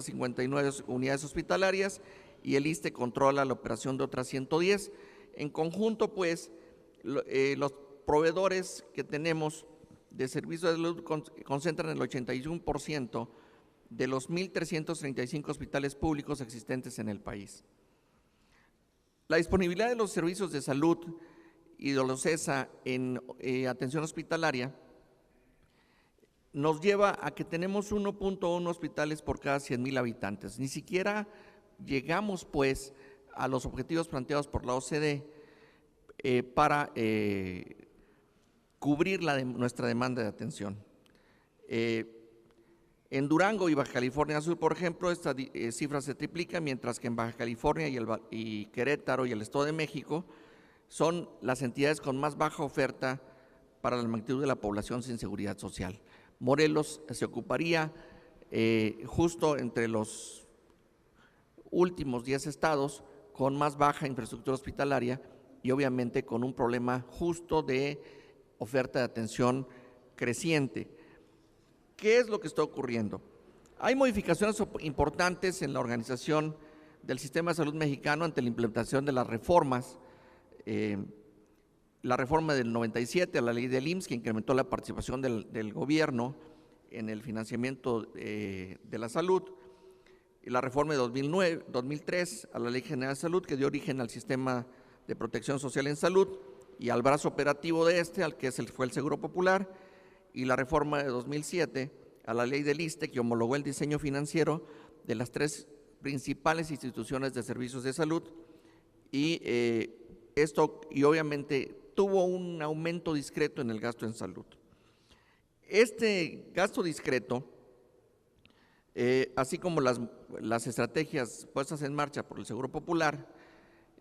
59 unidades hospitalarias y el ISSSTE controla la operación de otras 110. En conjunto, pues, los proveedores que tenemos de servicios de salud concentran el 81% de los 1,335 hospitales públicos existentes en el país. La disponibilidad de los servicios de salud y de los ESA en atención hospitalaria nos lleva a que tenemos 1.1 hospitales por cada 100,000 habitantes. Ni siquiera llegamos, pues, a los objetivos planteados por la OCDE para cubrir nuestra demanda de atención. En Durango y Baja California Sur, por ejemplo, esta cifra se triplica, mientras que en Baja California y Querétaro y el Estado de México son las entidades con más baja oferta para la magnitud de la población sin seguridad social. Morelos se ocuparía justo entre los últimos 10 estados con más baja infraestructura hospitalaria y obviamente con un problema justo de oferta de atención creciente. ¿Qué es lo que está ocurriendo? Hay modificaciones importantes en la organización del sistema de salud mexicano ante la implementación de las reformas. La reforma del 97 a la ley del IMSS, que incrementó la participación del gobierno en el financiamiento de la salud, y la reforma de 2003 a la Ley General de Salud, que dio origen al sistema de protección social en salud y al brazo operativo de al que fue el Seguro Popular, y la reforma de 2007 a la Ley del ISSSTE, que homologó el diseño financiero de las 3 principales instituciones de servicios de salud, y obviamente tuvo un aumento discreto en el gasto en salud. Este gasto discreto, así como las estrategias puestas en marcha por el Seguro Popular,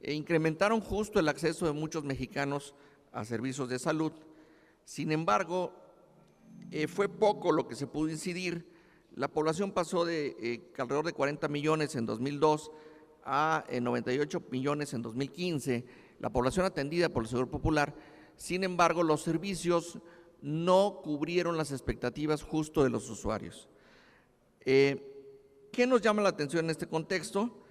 incrementaron justo el acceso de muchos mexicanos a servicios de salud. Sin embargo, fue poco lo que se pudo incidir. La población pasó de alrededor de 40 millones en 2002 a 98 millones en 2015, la población atendida por el Seguro Popular. Sin embargo, los servicios no cubrieron las expectativas justo de los usuarios. ¿Qué nos llama la atención en este contexto?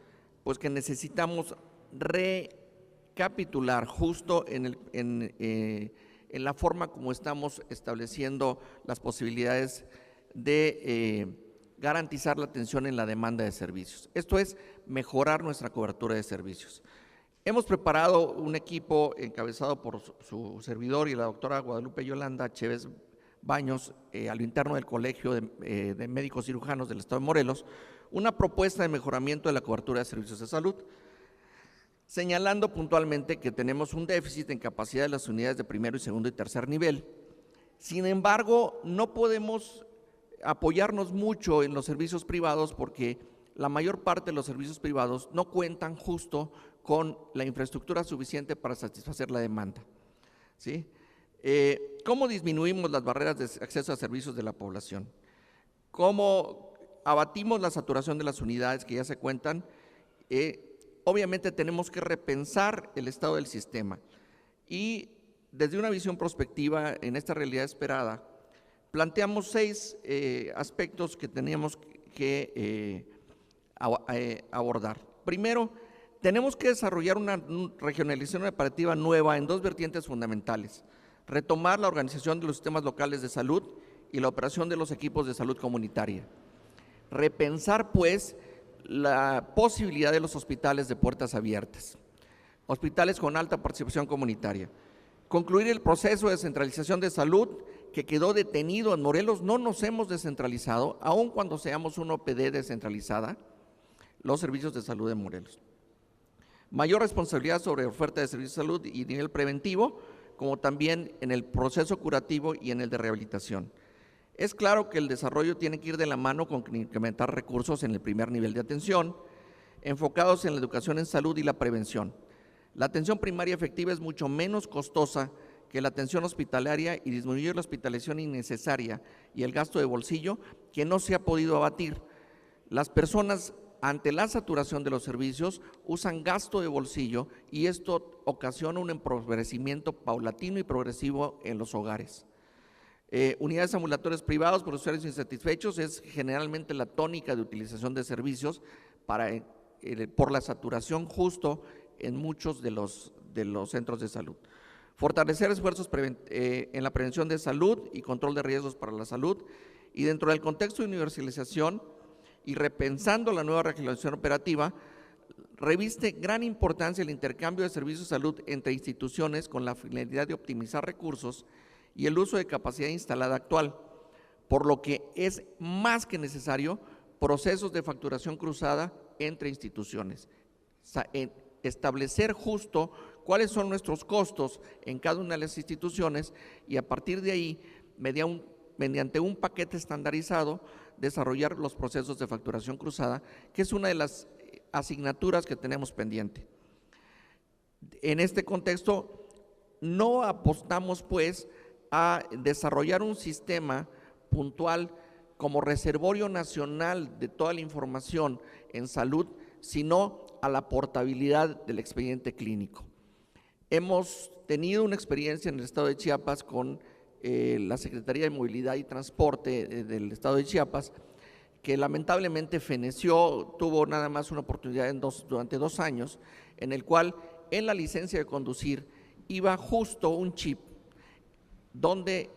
Pues que necesitamos recapitular justo en la forma como estamos estableciendo las posibilidades de garantizar la atención en la demanda de servicios. Esto es mejorar nuestra cobertura de servicios. Hemos preparado un equipo encabezado por su servidor y la doctora Guadalupe Yolanda Chévez Baños, a lo interno del Colegio de Médicos Cirujanos del Estado de Morelos, una propuesta de mejoramiento de la cobertura de servicios de salud, señalando puntualmente que tenemos un déficit en capacidad de las unidades de primero y segundo y tercer nivel. Sin embargo, no podemos apoyarnos mucho en los servicios privados porque la mayor parte de los servicios privados no cuentan justo con la infraestructura suficiente para satisfacer la demanda, ¿sí? ¿Cómo disminuimos las barreras de acceso a servicios de la población? ¿Cómo abatimos la saturación de las unidades que ya se cuentan? Obviamente tenemos que repensar el estado del sistema y desde una visión prospectiva en esta realidad esperada, planteamos 6 aspectos que teníamos que abordar. Primero, tenemos que desarrollar una regionalización operativa nueva en 2 vertientes fundamentales: retomar la organización de los sistemas locales de salud y la operación de los equipos de salud comunitaria. Repensar, pues, la posibilidad de los hospitales de puertas abiertas, hospitales con alta participación comunitaria. Concluir el proceso de descentralización de salud que quedó detenido en Morelos. No nos hemos descentralizado, aun cuando seamos una OPD descentralizada, los servicios de salud de Morelos. Mayor responsabilidad sobre oferta de servicios de salud y nivel preventivo, como también en el proceso curativo y en el de rehabilitación. Es claro que el desarrollo tiene que ir de la mano con incrementar recursos en el primer nivel de atención, enfocados en la educación en salud y la prevención. La atención primaria efectiva es mucho menos costosa que la atención hospitalaria y disminuye la hospitalización innecesaria y el gasto de bolsillo que no se ha podido abatir. Las personas, ante la saturación de los servicios, usan gasto de bolsillo y esto ocasiona un empobrecimiento paulatino y progresivo en los hogares. Unidades ambulatorias privados por usuarios insatisfechos es generalmente la tónica de utilización de servicios por la saturación justo en muchos de los centros de salud. Fortalecer esfuerzos en la prevención de salud y control de riesgos para la salud, y dentro del contexto de universalización y repensando la nueva legislación operativa, reviste gran importancia el intercambio de servicios de salud entre instituciones con la finalidad de optimizar recursos y el uso de capacidad instalada actual, por lo que es más que necesario procesos de facturación cruzada entre instituciones. Establecer justo cuáles son nuestros costos en cada una de las instituciones y a partir de ahí, mediante un paquete estandarizado, desarrollar los procesos de facturación cruzada, que es una de las asignaturas que tenemos pendiente. En este contexto, no apostamos pues a desarrollar un sistema puntual como reservorio nacional de toda la información en salud, sino a la portabilidad del expediente clínico. Hemos tenido una experiencia en el estado de Chiapas con la Secretaría de Movilidad y Transporte del estado de Chiapas, que lamentablemente feneció, tuvo nada más una oportunidad durante 2 años, en el cual en la licencia de conducir iba justo un chip donde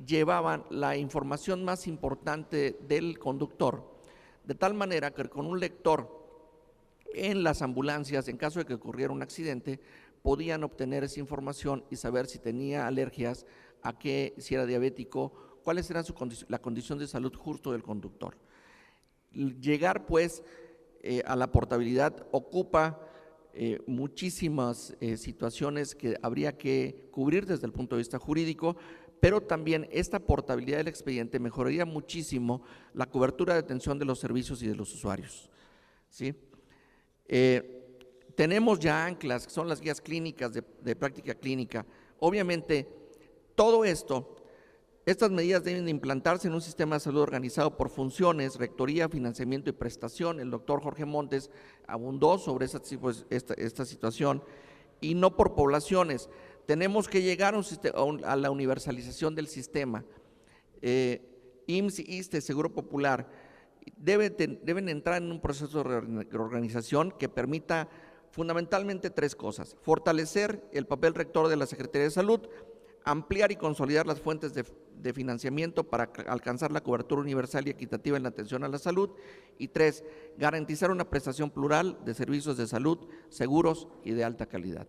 llevaban la información más importante del conductor, de tal manera que con un lector en las ambulancias, en caso de que ocurriera un accidente, podían obtener esa información y saber si tenía alergias, si era diabético, cuáles eran la condición de salud justo del conductor. Llegar pues a la portabilidad ocupa muchísimas situaciones que habría que cubrir desde el punto de vista jurídico, pero también esta portabilidad del expediente mejoraría muchísimo la cobertura de atención de los servicios y de los usuarios, ¿sí? Tenemos ya anclas, que son las guías clínicas de práctica clínica. Obviamente, todo esto, estas medidas deben de implantarse en un sistema de salud organizado por funciones, rectoría, financiamiento y prestación. El doctor Jorge Montes abundó sobre esta situación, y no por poblaciones. Tenemos que llegar a la universalización del sistema. IMSS, ISSSTE, Seguro Popular, deben entrar en un proceso de reorganización que permita fundamentalmente 3 cosas: fortalecer el papel rector de la Secretaría de Salud, ampliar y consolidar las fuentes de financiamiento para alcanzar la cobertura universal y equitativa en la atención a la salud, y 3, garantizar una prestación plural de servicios de salud seguros y de alta calidad.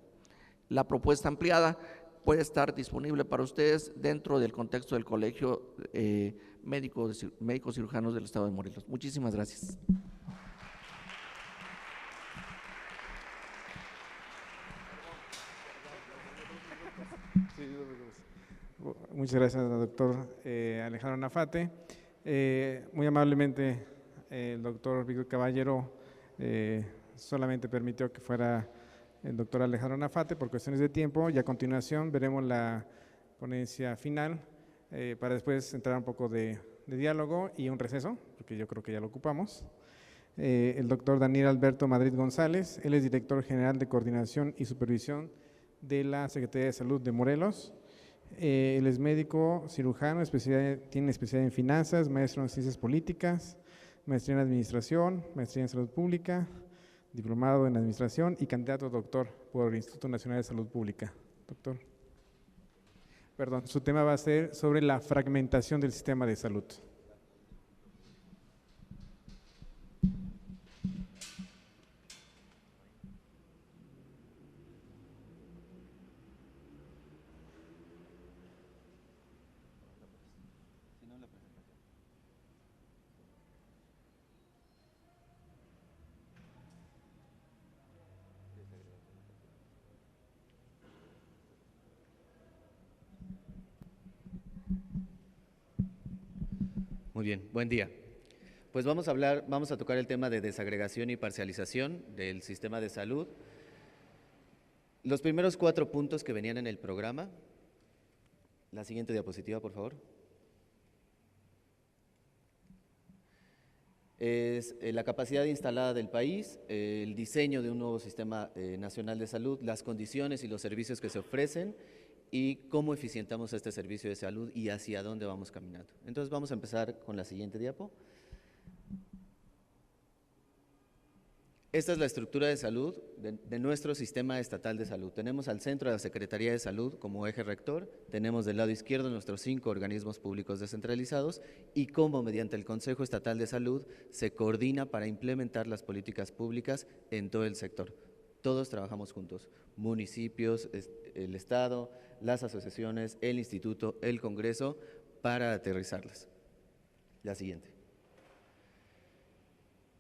La propuesta ampliada puede estar disponible para ustedes dentro del contexto del Colegio Médicos Cirujanos del Estado de Morelos. Muchísimas gracias. Muchas gracias, doctor Alejandro Nafate. Muy amablemente, el doctor Víctor Caballero solamente permitió que fuera el doctor Alejandro Nafate por cuestiones de tiempo, y a continuación veremos la ponencia final para después entrar un poco de diálogo y un receso, porque yo creo que ya lo ocupamos. El doctor Daniel Alberto Madrid González, él es director general de Coordinación y Supervisión de la Secretaría de Salud de Morelos. Él es médico cirujano, tiene especialidad en finanzas, maestro en ciencias políticas, maestría en administración, maestría en salud pública, diplomado en administración y candidato a doctor por el Instituto Nacional de Salud Pública. Doctor. Perdón, su tema va a ser sobre la fragmentación del sistema de salud. Muy bien, buen día. Pues vamos a tocar el tema de desagregación y parcialización del sistema de salud. Los primeros 4 puntos que venían en el programa. La siguiente diapositiva, por favor. Es la capacidad instalada del país, el diseño de un nuevo sistema nacional de salud, las condiciones y los servicios que se ofrecen y cómo eficientamos este servicio de salud y hacia dónde vamos caminando. Entonces vamos a empezar con la siguiente diapo. Esta es la estructura de salud de nuestro sistema estatal de salud. Tenemos al centro de la Secretaría de Salud como eje rector, tenemos del lado izquierdo nuestros 5 organismos públicos descentralizados y cómo mediante el Consejo Estatal de Salud se coordina para implementar las políticas públicas en todo el sector. Todos trabajamos juntos, municipios, el Estado, las asociaciones, el Instituto, el Congreso, para aterrizarlas. La siguiente.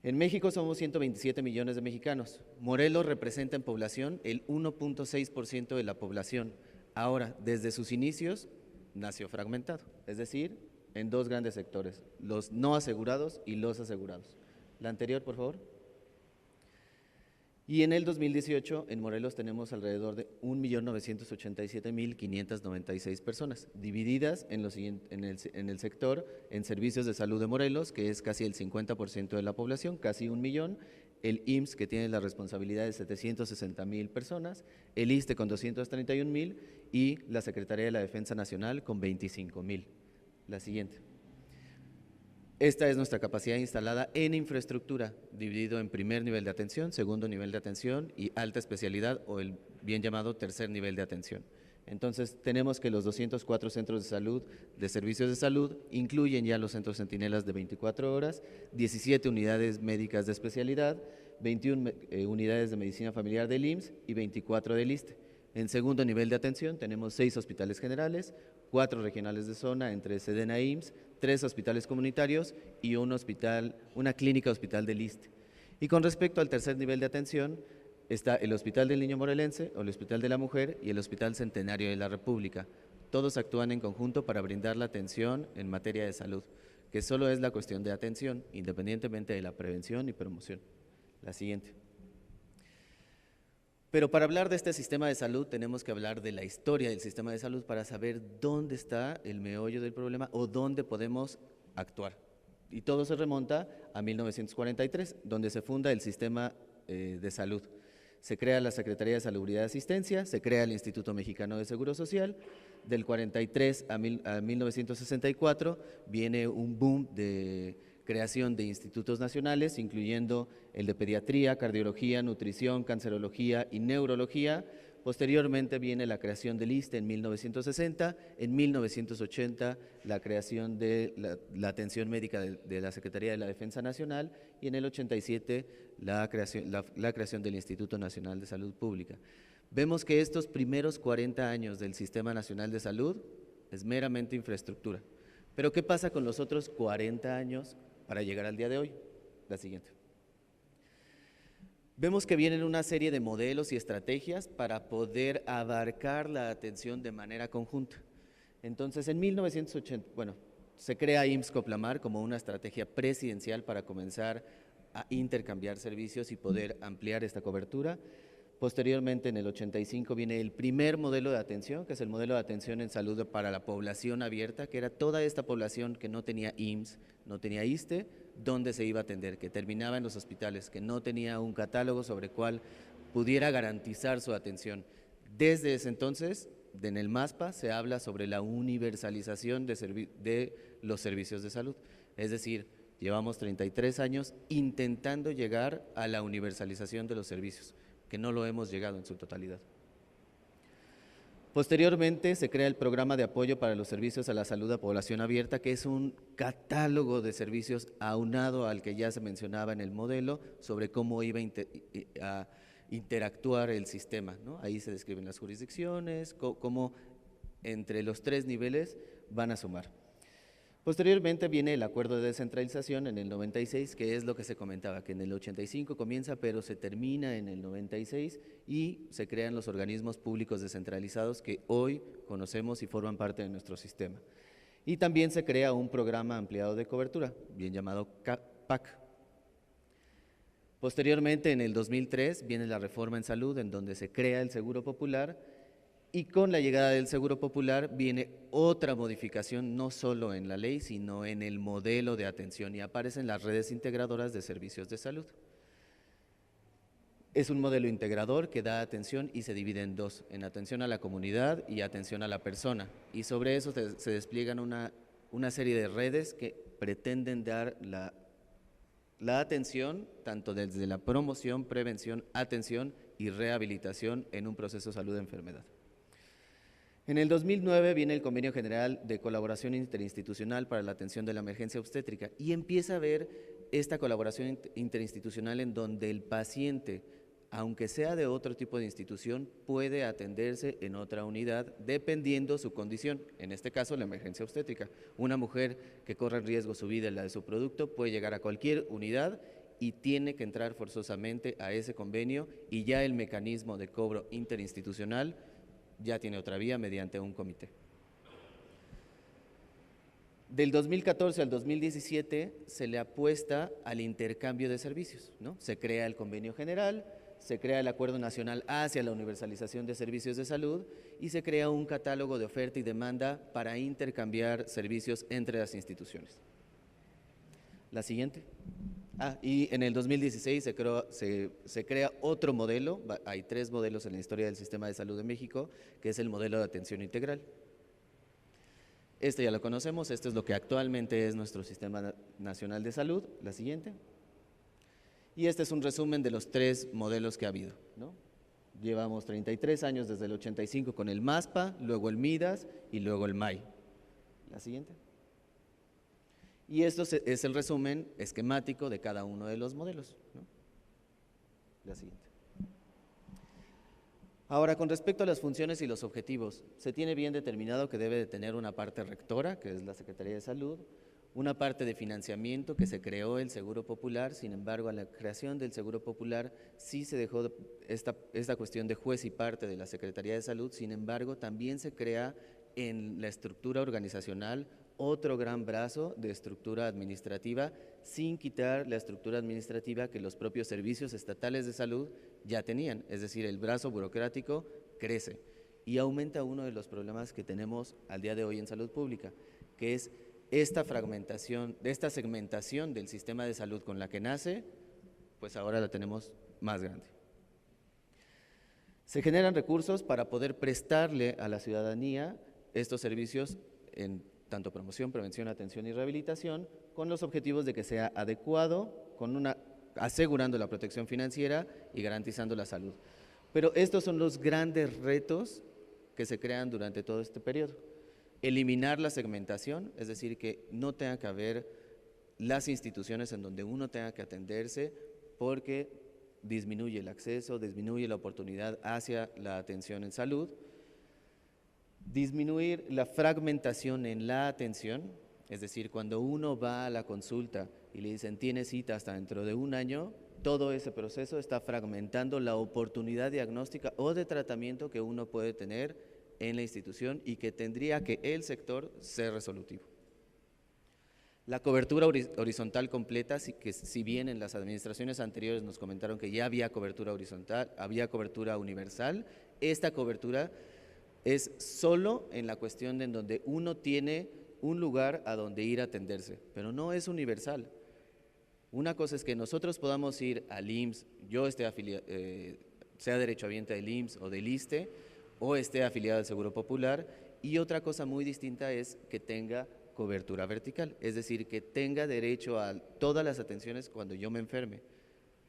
En México somos 127 millones de mexicanos. Morelos representa en población el 1.6% de la población. Ahora, desde sus inicios, nació fragmentado, es decir, en 2 grandes sectores, los no asegurados y los asegurados. La anterior, por favor. Y en el 2018, en Morelos tenemos alrededor de 1.987.596 personas, divididas en el sector en servicios de salud de Morelos, que es casi el 50% de la población, casi 1 millón, el IMSS, que tiene la responsabilidad de 760,000 personas, el ISSSTE con 231,000 y la Secretaría de la Defensa Nacional con 25,000. La siguiente. Esta es nuestra capacidad instalada en infraestructura, dividido en primer nivel de atención, segundo nivel de atención y alta especialidad o el bien llamado tercer nivel de atención. Entonces, tenemos que los 204 centros de salud, de servicios de salud, incluyen ya los centros centinelas de 24 horas, 17 unidades médicas de especialidad, 21 unidades de medicina familiar del IMSS y 24 del ISSSTE. En segundo nivel de atención tenemos 6 hospitales generales, 4 regionales de zona entre Sedena e IMSS, 3 hospitales comunitarios y una clínica hospital del ISSSTE. Y con respecto al tercer nivel de atención, está el Hospital del Niño Morelense, o el Hospital de la Mujer y el Hospital Centenario de la República. Todos actúan en conjunto para brindar la atención en materia de salud, que solo es la cuestión de atención, independientemente de la prevención y promoción. La siguiente. Pero para hablar de este sistema de salud tenemos que hablar de la historia del sistema de salud para saber dónde está el meollo del problema o dónde podemos actuar. Y todo se remonta a 1943, donde se funda el sistema de salud. Se crea la Secretaría de Salubridad y Asistencia, se crea el Instituto Mexicano de Seguro Social. Del 43 a 1964 viene un boom de creación de institutos nacionales, incluyendo el de pediatría, cardiología, nutrición, cancerología y neurología. Posteriormente viene la creación del ISSSTE en 1960, en 1980 la creación de la atención médica de la Secretaría de la Defensa Nacional y en el 87 la creación del Instituto Nacional de Salud Pública. Vemos que estos primeros 40 años del Sistema Nacional de Salud es meramente infraestructura. Pero ¿qué pasa con los otros 40 años para llegar al día de hoy? La siguiente. Vemos que vienen una serie de modelos y estrategias para poder abarcar la atención de manera conjunta. Entonces, en 1980, se crea IMSS Coplamar como una estrategia presidencial para comenzar a intercambiar servicios y poder ampliar esta cobertura. Posteriormente, en el 85, viene el primer modelo de atención, que es el modelo de atención en salud para la población abierta, que era toda esta población que no tenía IMSS, no tenía ISSSTE, donde se iba a atender, que terminaba en los hospitales, que no tenía un catálogo sobre cuál pudiera garantizar su atención. Desde ese entonces, en el MASPA, se habla sobre la universalización de los servicios de salud. Es decir, llevamos 33 años intentando llegar a la universalización de los servicios, que no lo hemos llegado en su totalidad. Posteriormente se crea el Programa de Apoyo para los Servicios a la Salud a Población Abierta, que es un catálogo de servicios aunado al que ya se mencionaba en el modelo sobre cómo iba a interactuar el sistema, ¿no? Ahí se describen las jurisdicciones, cómo entre los 3 niveles van a sumar. Posteriormente viene el acuerdo de descentralización en el 96, que es lo que se comentaba, que en el 85 comienza, pero se termina en el 96 y se crean los organismos públicos descentralizados que hoy conocemos y forman parte de nuestro sistema. Y también se crea un programa ampliado de cobertura, bien llamado PAC. Posteriormente, en el 2003, viene la reforma en salud, en donde se crea el Seguro Popular. Y con la llegada del Seguro Popular viene otra modificación, no solo en la ley, sino en el modelo de atención, y aparecen las redes integradoras de servicios de salud. Es un modelo integrador que da atención y se divide en dos, en atención a la comunidad y atención a la persona. Y sobre eso se despliegan una serie de redes que pretenden dar la atención, tanto desde la promoción, prevención, atención y rehabilitación en un proceso de salud-enfermedad. En el 2009 viene el Convenio General de Colaboración Interinstitucional para la Atención de la Emergencia Obstétrica y empieza a haber esta colaboración interinstitucional en donde el paciente, aunque sea de otro tipo de institución, puede atenderse en otra unidad dependiendo su condición, en este caso la emergencia obstétrica. Una mujer que corre en riesgo su vida y la de su producto puede llegar a cualquier unidad y tiene que entrar forzosamente a ese convenio y ya el mecanismo de cobro interinstitucional ya tiene otra vía mediante un comité. Del 2014 al 2017 se le apuesta al intercambio de servicios, ¿no? Se crea el convenio general, se crea el Acuerdo Nacional hacia la universalización de servicios de salud y se crea un catálogo de oferta y demanda para intercambiar servicios entre las instituciones. La siguiente. Y en el 2016 se crea otro modelo, hay 3 modelos en la historia del sistema de salud de México, que es el modelo de atención integral. Este ya lo conocemos, esto es lo que actualmente es nuestro Sistema Nacional de Salud. La siguiente. Y este es un resumen de los 3 modelos que ha habido, ¿no? Llevamos 33 años desde el 85 con el MASPA, luego el MIDAS y luego el MAI. La siguiente. Y esto es el resumen esquemático de cada uno de los modelos, ¿no? La siguiente. Ahora, con respecto a las funciones y los objetivos, se tiene bien determinado que debe de tener una parte rectora, que es la Secretaría de Salud, una parte de financiamiento que se creó el Seguro Popular. Sin embargo, a la creación del Seguro Popular sí se dejó esta cuestión de juez y parte de la Secretaría de Salud. Sin embargo, también se crea en la estructura organizacional otro gran brazo de estructura administrativa, sin quitar la estructura administrativa que los propios servicios estatales de salud ya tenían. Es decir, el brazo burocrático crece y aumenta uno de los problemas que tenemos al día de hoy en salud pública, que es esta fragmentación, esta segmentación del sistema de salud con la que nace, pues ahora la tenemos más grande. Se generan recursos para poder prestarle a la ciudadanía estos servicios en tanto promoción, prevención, atención y rehabilitación, con los objetivos de que sea adecuado, asegurando la protección financiera y garantizando la salud. Pero estos son los grandes retos que se crean durante todo este periodo. Eliminar la segmentación, es decir, que no tenga que haber las instituciones en donde uno tenga que atenderse porque disminuye el acceso, disminuye la oportunidad hacia la atención en salud. Disminuir la fragmentación en la atención, es decir, cuando uno va a la consulta y le dicen tiene cita hasta dentro de un año, todo ese proceso está fragmentando la oportunidad diagnóstica o de tratamiento que uno puede tener en la institución y que tendría que el sector ser resolutivo. La cobertura horizontal completa, que si bien en las administraciones anteriores nos comentaron que ya había cobertura horizontal, había cobertura universal, esta cobertura es solo en la cuestión de en donde uno tiene un lugar a donde ir a atenderse, pero no es universal. Una cosa es que nosotros podamos ir al IMSS, yo esté afiliado, sea derechohabiente del IMSS o del ISSSTE, o esté afiliado al Seguro Popular, y otra cosa muy distinta es que tenga cobertura vertical, es decir, que tenga derecho a todas las atenciones cuando yo me enferme,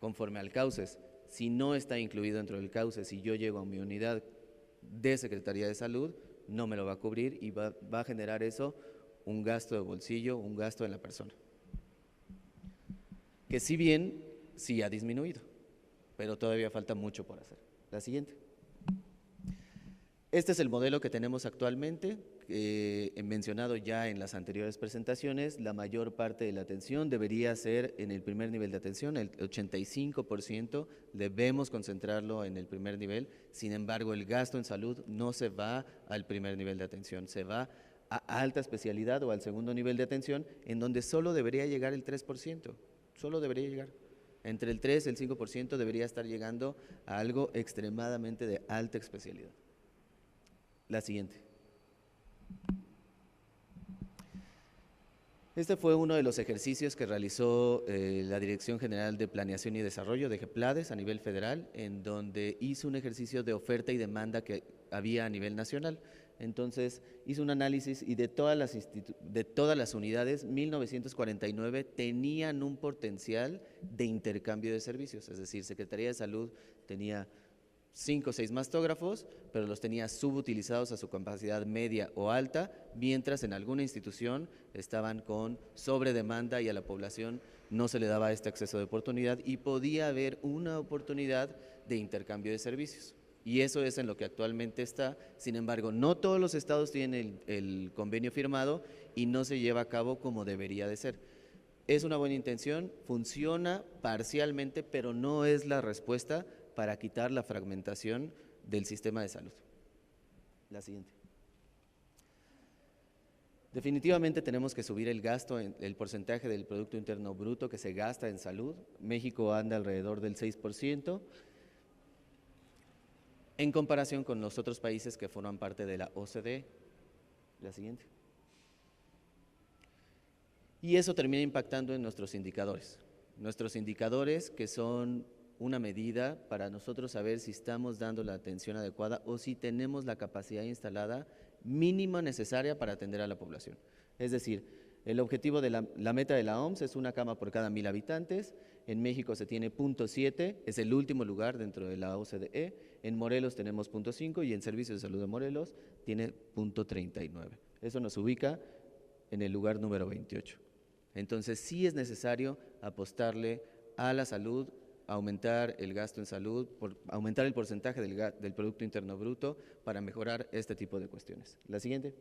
conforme al CAUCES. Si no está incluido dentro del CAUCES, si yo llego a mi unidad de Secretaría de Salud, no me lo va a cubrir y va a generar eso un gasto de bolsillo, un gasto en la persona. Que si bien sí ha disminuido, pero todavía falta mucho por hacer. La siguiente. Este es el modelo que tenemos actualmente, he mencionado ya en las anteriores presentaciones. La mayor parte de la atención debería ser en el primer nivel de atención, el 85% debemos concentrarlo en el primer nivel. Sin embargo, el gasto en salud no se va al primer nivel de atención, se va a alta especialidad o al segundo nivel de atención, en donde solo debería llegar el 3%, solo debería llegar. Entre el 3 y el 5% debería estar llegando a algo extremadamente de alta especialidad. La siguiente. Este fue uno de los ejercicios que realizó la Dirección General de Planeación y Desarrollo de GEPLADES a nivel federal, en donde hizo un ejercicio de oferta y demanda que había a nivel nacional. Entonces, hizo un análisis y de todas las unidades, 1949 tenían un potencial de intercambio de servicios, es decir, Secretaría de Salud tenía 5 o 6 mastógrafos, pero los tenía subutilizados a su capacidad media o alta, mientras en alguna institución estaban con sobredemanda y a la población no se le daba este acceso de oportunidad y podía haber una oportunidad de intercambio de servicios. Y eso es en lo que actualmente está. Sin embargo, no todos los estados tienen el convenio firmado y no se lleva a cabo como debería de ser. Es una buena intención, funciona parcialmente, pero no es la respuesta para quitar la fragmentación del sistema de salud. La siguiente. Definitivamente tenemos que subir el gasto, el porcentaje del Producto Interno Bruto que se gasta en salud. México anda alrededor del 6%, en comparación con los otros países que forman parte de la OCDE. La siguiente. Y eso termina impactando en nuestros indicadores. Nuestros indicadores que son una medida para nosotros saber si estamos dando la atención adecuada o si tenemos la capacidad instalada mínima necesaria para atender a la población. Es decir, el objetivo de la meta de la OMS es una cama por cada 1000 habitantes. En México se tiene 0.7, es el último lugar dentro de la OCDE. En Morelos tenemos 0.5 y en Servicios de Salud de Morelos tiene 0.39. Eso nos ubica en el lugar número 28. Entonces sí es necesario apostarle a la salud, aumentar el gasto en salud, aumentar el porcentaje del Producto Interno Bruto para mejorar este tipo de cuestiones. La siguiente.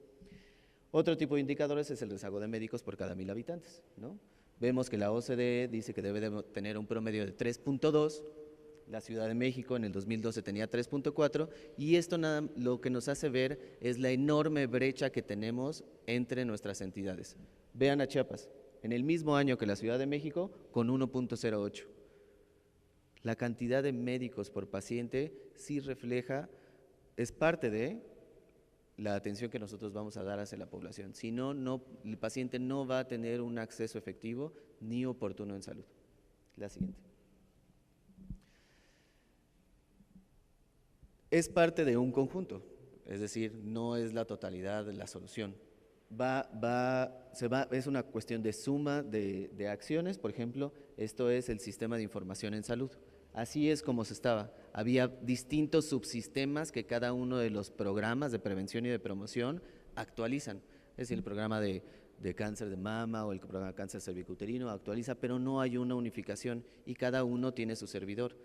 Otro tipo de indicadores es el rezago de médicos por cada 1000 habitantes, ¿no? Vemos que la OCDE dice que debe de tener un promedio de 3.2, la Ciudad de México en el 2012 tenía 3.4 y esto lo que nos hace ver es la enorme brecha que tenemos entre nuestras entidades. Vean a Chiapas, en el mismo año que la Ciudad de México con 1.08. La cantidad de médicos por paciente sí refleja, es parte de la atención que nosotros vamos a dar hacia la población. Si no, el paciente no va a tener un acceso efectivo ni oportuno en salud. La siguiente. Es parte de un conjunto, es decir, no es la totalidad de la solución. Es una cuestión de suma de acciones. Por ejemplo, esto es el sistema de información en salud. Así es como se estaba. Había distintos subsistemas que cada uno de los programas de prevención y de promoción actualizan. Es decir, el programa de cáncer de mama o el programa de cáncer cervicuterino actualiza, pero no hay una unificación y cada uno tiene su servidor.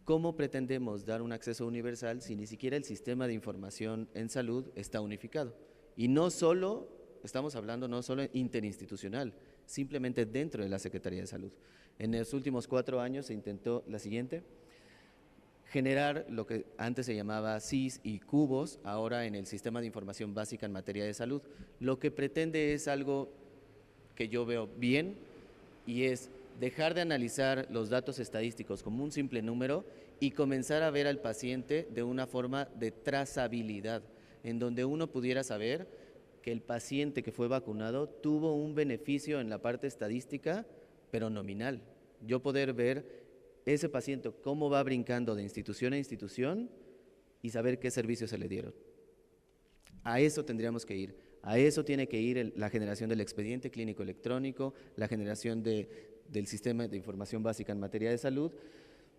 ¿Cómo pretendemos dar un acceso universal si ni siquiera el sistema de información en salud está unificado? Y no solo, estamos hablando no solo interinstitucional, simplemente dentro de la Secretaría de Salud. En los últimos 4 años se intentó, la siguiente, generar lo que antes se llamaba CIS y cubos, ahora en el Sistema de Información Básica en materia de salud. Lo que pretende es algo que yo veo bien y es dejar de analizar los datos estadísticos como un simple número y comenzar a ver al paciente de una forma de trazabilidad, en donde uno pudiera saber que el paciente que fue vacunado tuvo un beneficio en la parte estadística, pero nominal. Yo poder ver ese paciente cómo va brincando de institución a institución y saber qué servicios se le dieron. A eso tendríamos que ir. A eso tiene que ir la generación del expediente clínico electrónico, la generación del sistema de información básica en materia de salud.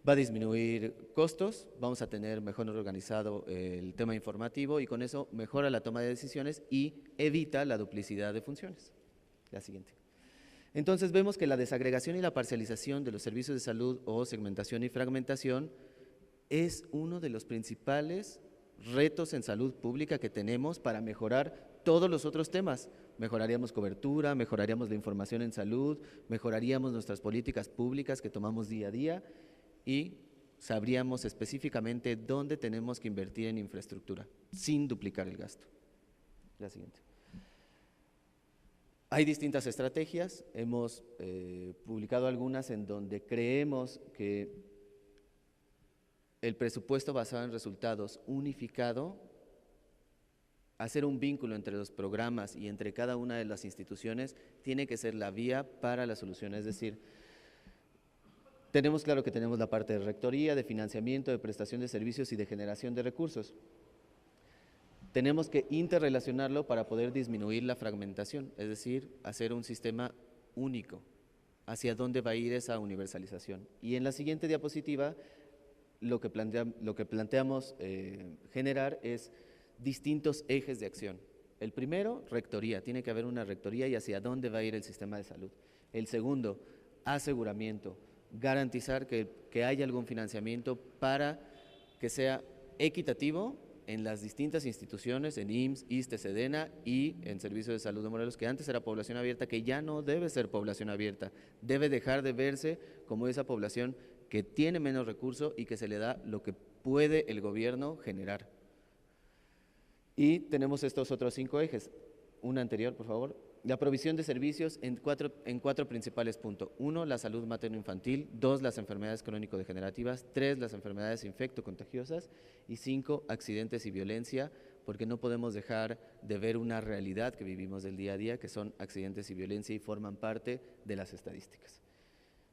Va a disminuir costos, vamos a tener mejor organizado el tema informativo y con eso mejora la toma de decisiones y evita la duplicidad de funciones. La siguiente. Entonces vemos que la desagregación y la parcialización de los servicios de salud o segmentación y fragmentación es uno de los principales retos en salud pública que tenemos para mejorar todos los otros temas. Mejoraríamos cobertura, mejoraríamos la información en salud, mejoraríamos nuestras políticas públicas que tomamos día a día y sabríamos específicamente dónde tenemos que invertir en infraestructura sin duplicar el gasto. La siguiente. Hay distintas estrategias, hemos publicado algunas en donde creemos que el presupuesto basado en resultados unificado hacer un vínculo entre los programas y entre cada una de las instituciones tiene que ser la vía para la solución. Es decir, tenemos claro que tenemos la parte de rectoría, de financiamiento, de prestación de servicios y de generación de recursos. Tenemos que interrelacionarlo para poder disminuir la fragmentación, es decir, hacer un sistema único. ¿Hacia dónde va a ir esa universalización? Y en la siguiente diapositiva, lo que planteamos generar es distintos ejes de acción. El primero, rectoría, tiene que haber una rectoría y hacia dónde va a ir el sistema de salud. El segundo, aseguramiento, garantizar que haya algún financiamiento para que sea equitativo en las distintas instituciones, en IMSS, ISSSTE, SEDENA y en Servicio de Salud de Morelos, que antes era población abierta, que ya no debe ser población abierta, debe dejar de verse como esa población que tiene menos recursos y que se le da lo que puede el gobierno generar. Y tenemos estos otros 5 ejes. Una anterior, por favor. La provisión de servicios en cuatro principales puntos. 1, la salud materno-infantil. 2, las enfermedades crónico-degenerativas. 3, las enfermedades infecto-contagiosas. Y 5, accidentes y violencia, porque no podemos dejar de ver una realidad que vivimos del día a día, que son accidentes y violencia y forman parte de las estadísticas.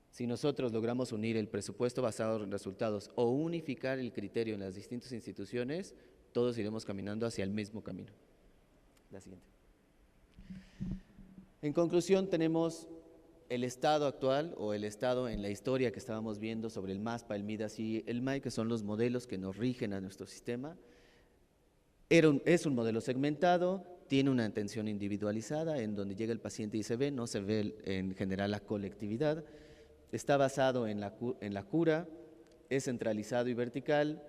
Si nosotros logramos unir el presupuesto basado en resultados o unificar el criterio en las distintas instituciones, todos iremos caminando hacia el mismo camino. La siguiente. En conclusión, tenemos el estado actual o el estado en la historia que estábamos viendo sobre el MASPA, el MIDAS y el MAI, que son los modelos que nos rigen a nuestro sistema. Es un modelo segmentado, tiene una atención individualizada en donde llega el paciente y se ve, no se ve en general la colectividad. Está basado en la cura, es centralizado y vertical,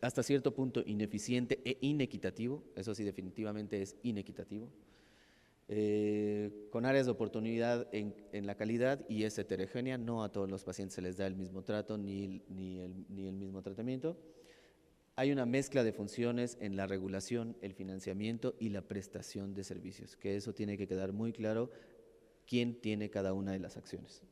hasta cierto punto ineficiente e inequitativo, eso sí definitivamente es inequitativo, con áreas de oportunidad en la calidad y es heterogénea, no a todos los pacientes se les da el mismo trato ni el mismo tratamiento. Hay una mezcla de funciones en la regulación, el financiamiento y la prestación de servicios, que eso tiene que quedar muy claro quién tiene cada una de las acciones.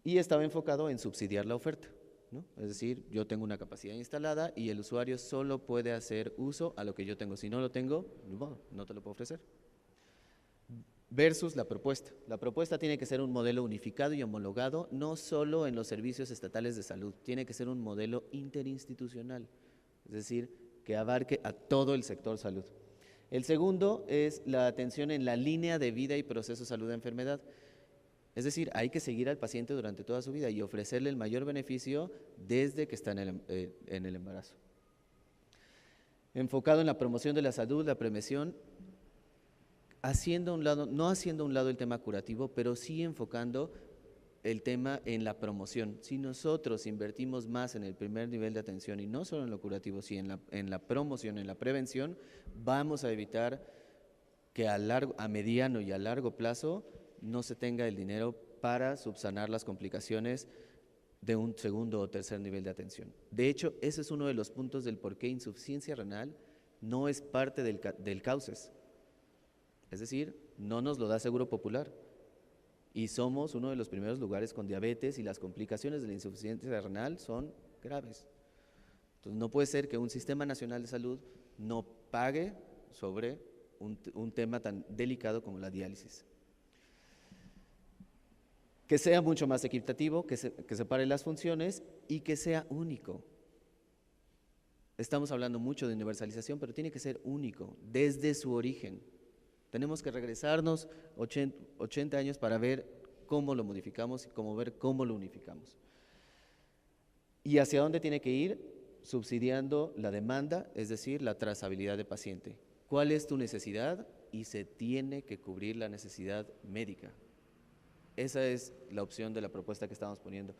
Y estaba enfocado en subsidiar la oferta, ¿no? Es decir, yo tengo una capacidad instalada y el usuario solo puede hacer uso a lo que yo tengo. Si no lo tengo, no te lo puedo ofrecer. Versus la propuesta. La propuesta tiene que ser un modelo unificado y homologado, no solo en los servicios estatales de salud, tiene que ser un modelo interinstitucional, es decir, que abarque a todo el sector salud. El segundo es la atención en la línea de vida y proceso salud-enfermedad. Es decir, hay que seguir al paciente durante toda su vida y ofrecerle el mayor beneficio desde que está en el embarazo. Enfocado en la promoción de la salud, la prevención, no haciendo a un lado el tema curativo, pero sí enfocando el tema en la promoción. Si nosotros invertimos más en el primer nivel de atención y no solo en lo curativo, sino en la promoción, en la prevención, vamos a evitar que a mediano y a largo plazo no se tenga el dinero para subsanar las complicaciones de un segundo o tercer nivel de atención. De hecho, ese es uno de los puntos del por qué insuficiencia renal no es parte del cauces. Es decir, no nos lo da Seguro Popular. Y somos uno de los primeros lugares con diabetes y las complicaciones de la insuficiencia renal son graves. Entonces, no puede ser que un Sistema Nacional de Salud no pague sobre un tema tan delicado como la diálisis. Que sea mucho más equitativo, que separe las funciones y que sea único. Estamos hablando mucho de universalización, pero tiene que ser único desde su origen. Tenemos que regresarnos 80 años para ver cómo lo modificamos y ver cómo lo unificamos. ¿Y hacia dónde tiene que ir? Subsidiando la demanda, es decir, la trazabilidad de paciente. ¿Cuál es tu necesidad? Y se tiene que cubrir la necesidad médica. Esa es la opción de la propuesta que estamos poniendo.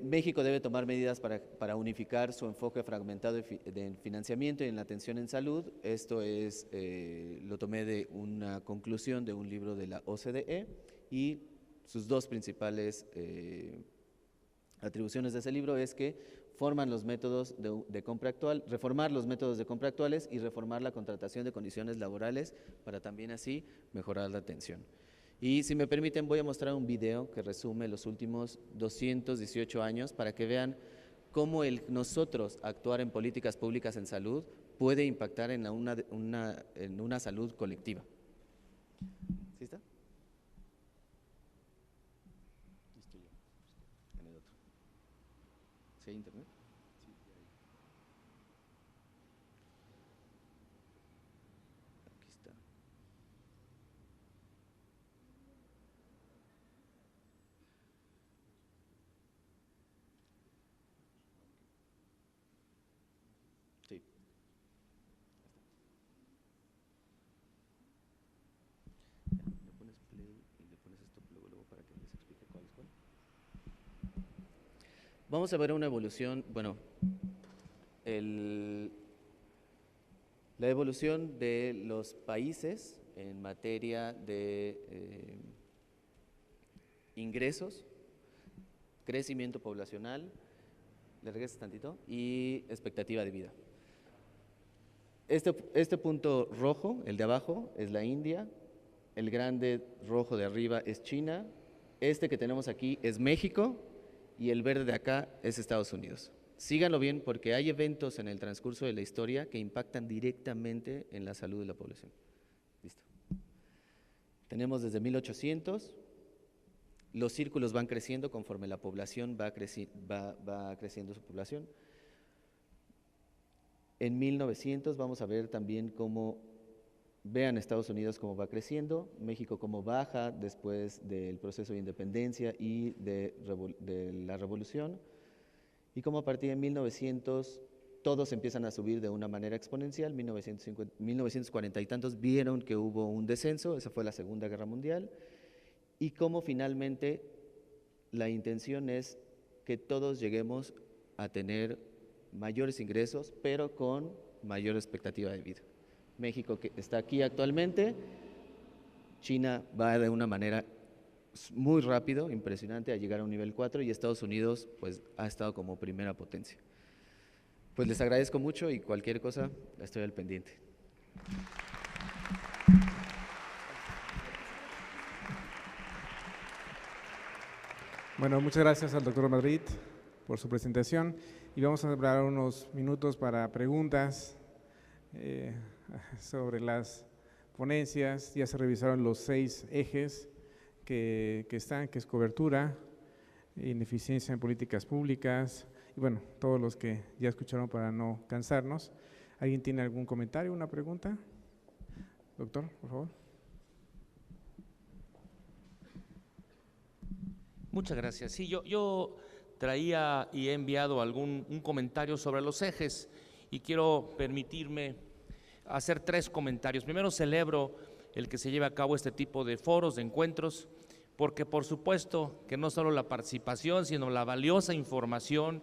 México debe tomar medidas para unificar su enfoque fragmentado de financiamiento y en la atención en salud. Esto lo tomé de una conclusión de un libro de la OCDE y sus dos principales atribuciones de ese libro es que reformar los métodos de compra actuales y reformar la contratación de condiciones laborales para también así mejorar la atención. Y si me permiten, voy a mostrar un video que resume los últimos 218 años para que vean cómo nosotros actuar en políticas públicas en salud puede impactar en una salud colectiva. ¿Sí está? Listo ya. En el otro. ¿Sí hay internet? Sí, ahí. Aquí está. Sí. Le pones play y le pones esto luego para que les explique cuál es cuál. Vamos a ver una evolución, bueno, la evolución de los países en materia de ingresos, crecimiento poblacional, le regresas tantito, y expectativa de vida. Este punto rojo, el de abajo, es la India, el grande rojo de arriba es China, este que tenemos aquí es México y el verde de acá es Estados Unidos. Síganlo bien porque hay eventos en el transcurso de la historia que impactan directamente en la salud de la población. Listo. Tenemos desde 1800, los círculos van creciendo conforme la población va creciendo su población. En 1900 vamos a ver también cómo, vean Estados Unidos cómo va creciendo, México cómo baja después del proceso de independencia y de la revolución, y cómo a partir de 1900 todos empiezan a subir de una manera exponencial. 1940 y tantos vieron que hubo un descenso, esa fue la Segunda Guerra Mundial, y cómo finalmente la intención es que todos lleguemos a tener mayores ingresos, pero con mayor expectativa de vida. México que está aquí actualmente, China va de una manera muy rápido, impresionante, a llegar a un nivel 4, y Estados Unidos pues ha estado como primera potencia. Pues les agradezco mucho y cualquier cosa estoy al pendiente. Bueno, muchas gracias al doctor Madrid por su presentación y vamos a hablar unos minutos para preguntas sobre las ponencias. Ya se revisaron los 6 ejes que están, que es cobertura, ineficiencia en políticas públicas y bueno, todos los que ya escucharon para no cansarnos. ¿Alguien tiene algún comentario, una pregunta? Doctor, por favor. Muchas gracias. Sí, yo traía y he enviado un comentario sobre los ejes y quiero permitirme hacer 3 comentarios. Primero, celebro el que se lleve a cabo este tipo de foros, de encuentros, porque por supuesto que no solo la participación, sino la valiosa información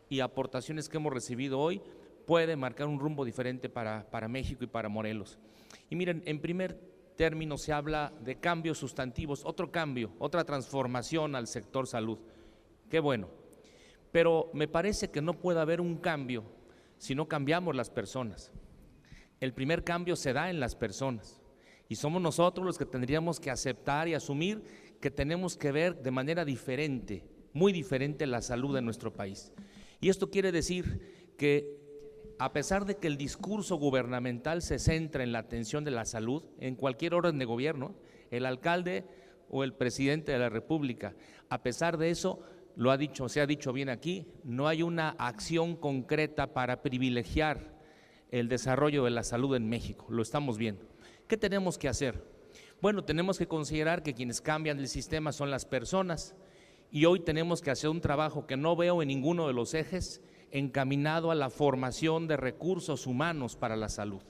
y aportaciones que hemos recibido hoy puede marcar un rumbo diferente para México y para Morelos. Y miren, en primer término se habla de cambios sustantivos, otro cambio, otra transformación al sector salud. Qué bueno, pero me parece que no puede haber un cambio si no cambiamos las personas. El primer cambio se da en las personas y somos nosotros los que tendríamos que aceptar y asumir que tenemos que ver de manera diferente, muy diferente, la salud de nuestro país. Y esto quiere decir que a pesar de que el discurso gubernamental se centra en la atención de la salud, en cualquier orden de gobierno, el alcalde o el presidente de la República, a pesar de eso, lo ha dicho, se ha dicho bien aquí, no hay una acción concreta para privilegiar el desarrollo de la salud en México, lo estamos viendo. ¿Qué tenemos que hacer? Bueno, tenemos que considerar que quienes cambian el sistema son las personas y hoy tenemos que hacer un trabajo que no veo en ninguno de los ejes, encaminado a la formación de recursos humanos para la salud.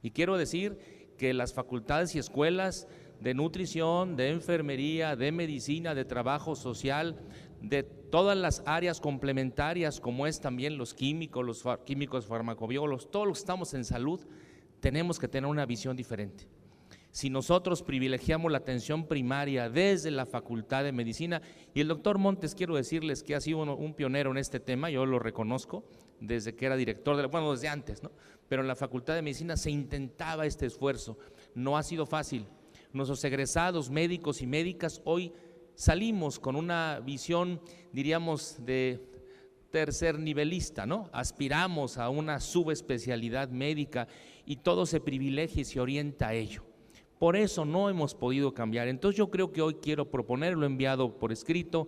Y quiero decir que las facultades y escuelas de nutrición, de enfermería, de medicina, de trabajo social, de todas las áreas complementarias como es también los químicos farmacobiólogos, todos los que estamos en salud, tenemos que tener una visión diferente. Si nosotros privilegiamos la atención primaria desde la Facultad de Medicina, y el doctor Montes, quiero decirles que ha sido un pionero en este tema, yo lo reconozco, desde que era director, bueno, desde antes, ¿no? Pero en la Facultad de Medicina se intentaba este esfuerzo, no ha sido fácil. Nuestros egresados médicos y médicas hoy salimos con una visión, diríamos, de tercer nivelista, ¿no? Aspiramos a una subespecialidad médica y todo se privilegia y se orienta a ello. Por eso no hemos podido cambiar. Entonces yo creo que hoy quiero proponer, lo he enviado por escrito,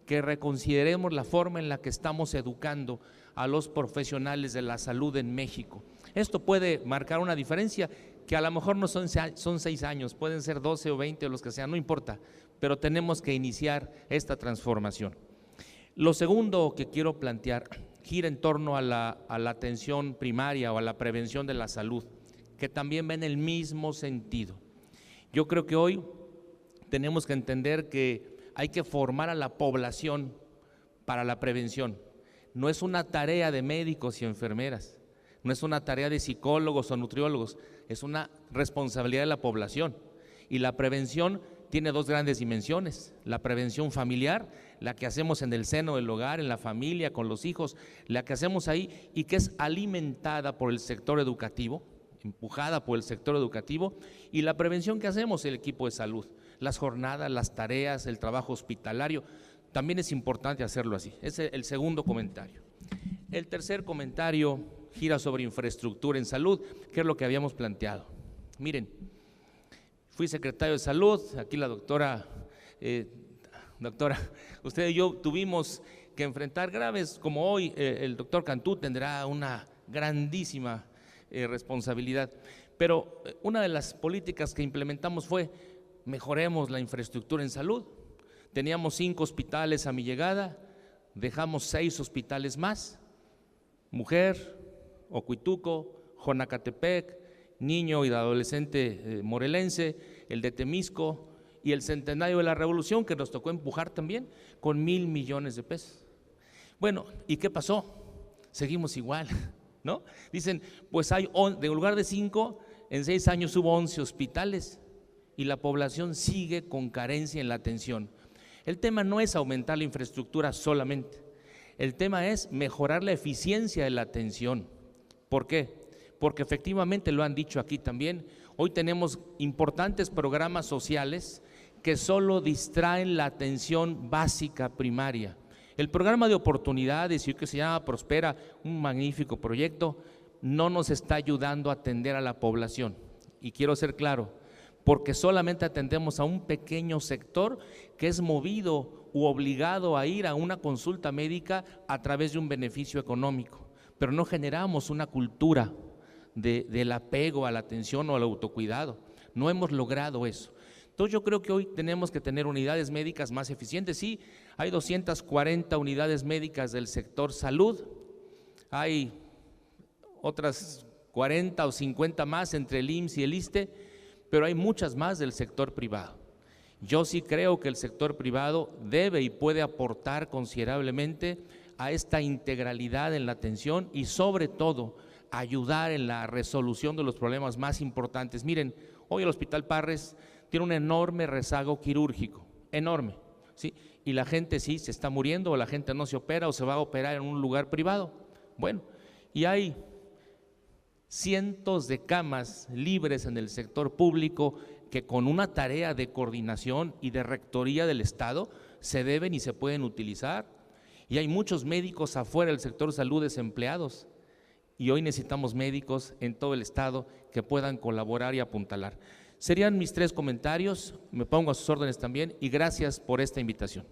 que reconsideremos la forma en la que estamos educando a los profesionales de la salud en México. Esto puede marcar una diferencia que a lo mejor no son 6 años, pueden ser 12 o 20 o los que sean, no importa, pero tenemos que iniciar esta transformación. Lo segundo que quiero plantear gira en torno a la atención primaria o a la prevención de la salud, que también va en el mismo sentido. Yo creo que hoy tenemos que entender que hay que formar a la población para la prevención. No es una tarea de médicos y enfermeras, no es una tarea de psicólogos o nutriólogos, es una responsabilidad de la población. Y la prevención tiene 2 grandes dimensiones: la prevención familiar, la que hacemos en el seno del hogar, en la familia, con los hijos, la que hacemos ahí y que es alimentada por el sector educativo, empujada por el sector educativo, y la prevención que hacemos el equipo de salud, las jornadas, las tareas, el trabajo hospitalario, también es importante hacerlo así. Ese es el segundo comentario. El tercer comentario gira sobre infraestructura en salud, que es lo que habíamos planteado. Miren, fui secretario de salud, aquí la doctora, usted y yo tuvimos que enfrentar graves, como hoy el doctor Cantú tendrá una grandísima responsabilidad, pero una de las políticas que implementamos fue: mejoremos la infraestructura en salud. Teníamos 5 hospitales a mi llegada, dejamos 6 hospitales más: Mujer, Ocuituco, Jonacatepec, Niño y Adolescente Morelense, el de Temisco y el Centenario de la Revolución, que nos tocó empujar también con 1,000 millones de pesos. Bueno, ¿y qué pasó? Seguimos igual, ¿no? Dicen, pues hay, de lugar de 5, en 6 años hubo 11 hospitales y la población sigue con carencia en la atención. El tema no es aumentar la infraestructura solamente, el tema es mejorar la eficiencia de la atención. ¿Por qué? Porque efectivamente lo han dicho aquí también, hoy tenemos importantes programas sociales que solo distraen la atención básica primaria. El programa de oportunidades, que se llama Prospera, un magnífico proyecto, no nos está ayudando a atender a la población. Y quiero ser claro, porque solamente atendemos a un pequeño sector que es movido u obligado a ir a una consulta médica a través de un beneficio económico, pero no generamos una cultura del apego a la atención o al autocuidado. No hemos logrado eso. Entonces yo creo que hoy tenemos que tener unidades médicas más eficientes. Sí, hay 240 unidades médicas del sector salud, hay otras 40 o 50 más entre el IMSS y el ISSSTE, pero hay muchas más del sector privado. Yo sí creo que el sector privado debe y puede aportar considerablemente a esta integralidad en la atención y sobre todo ayudar en la resolución de los problemas más importantes. Miren, hoy el Hospital Parres tiene un enorme rezago quirúrgico, enorme, ¿sí? Y la gente sí se está muriendo, o la gente no se opera o se va a operar en un lugar privado. Bueno, y hay cientos de camas libres en el sector público que con una tarea de coordinación y de rectoría del Estado se deben y se pueden utilizar. Y hay muchos médicos afuera del sector salud desempleados y hoy necesitamos médicos en todo el Estado que puedan colaborar y apuntalar. Serían mis 3 comentarios, me pongo a sus órdenes también y gracias por esta invitación.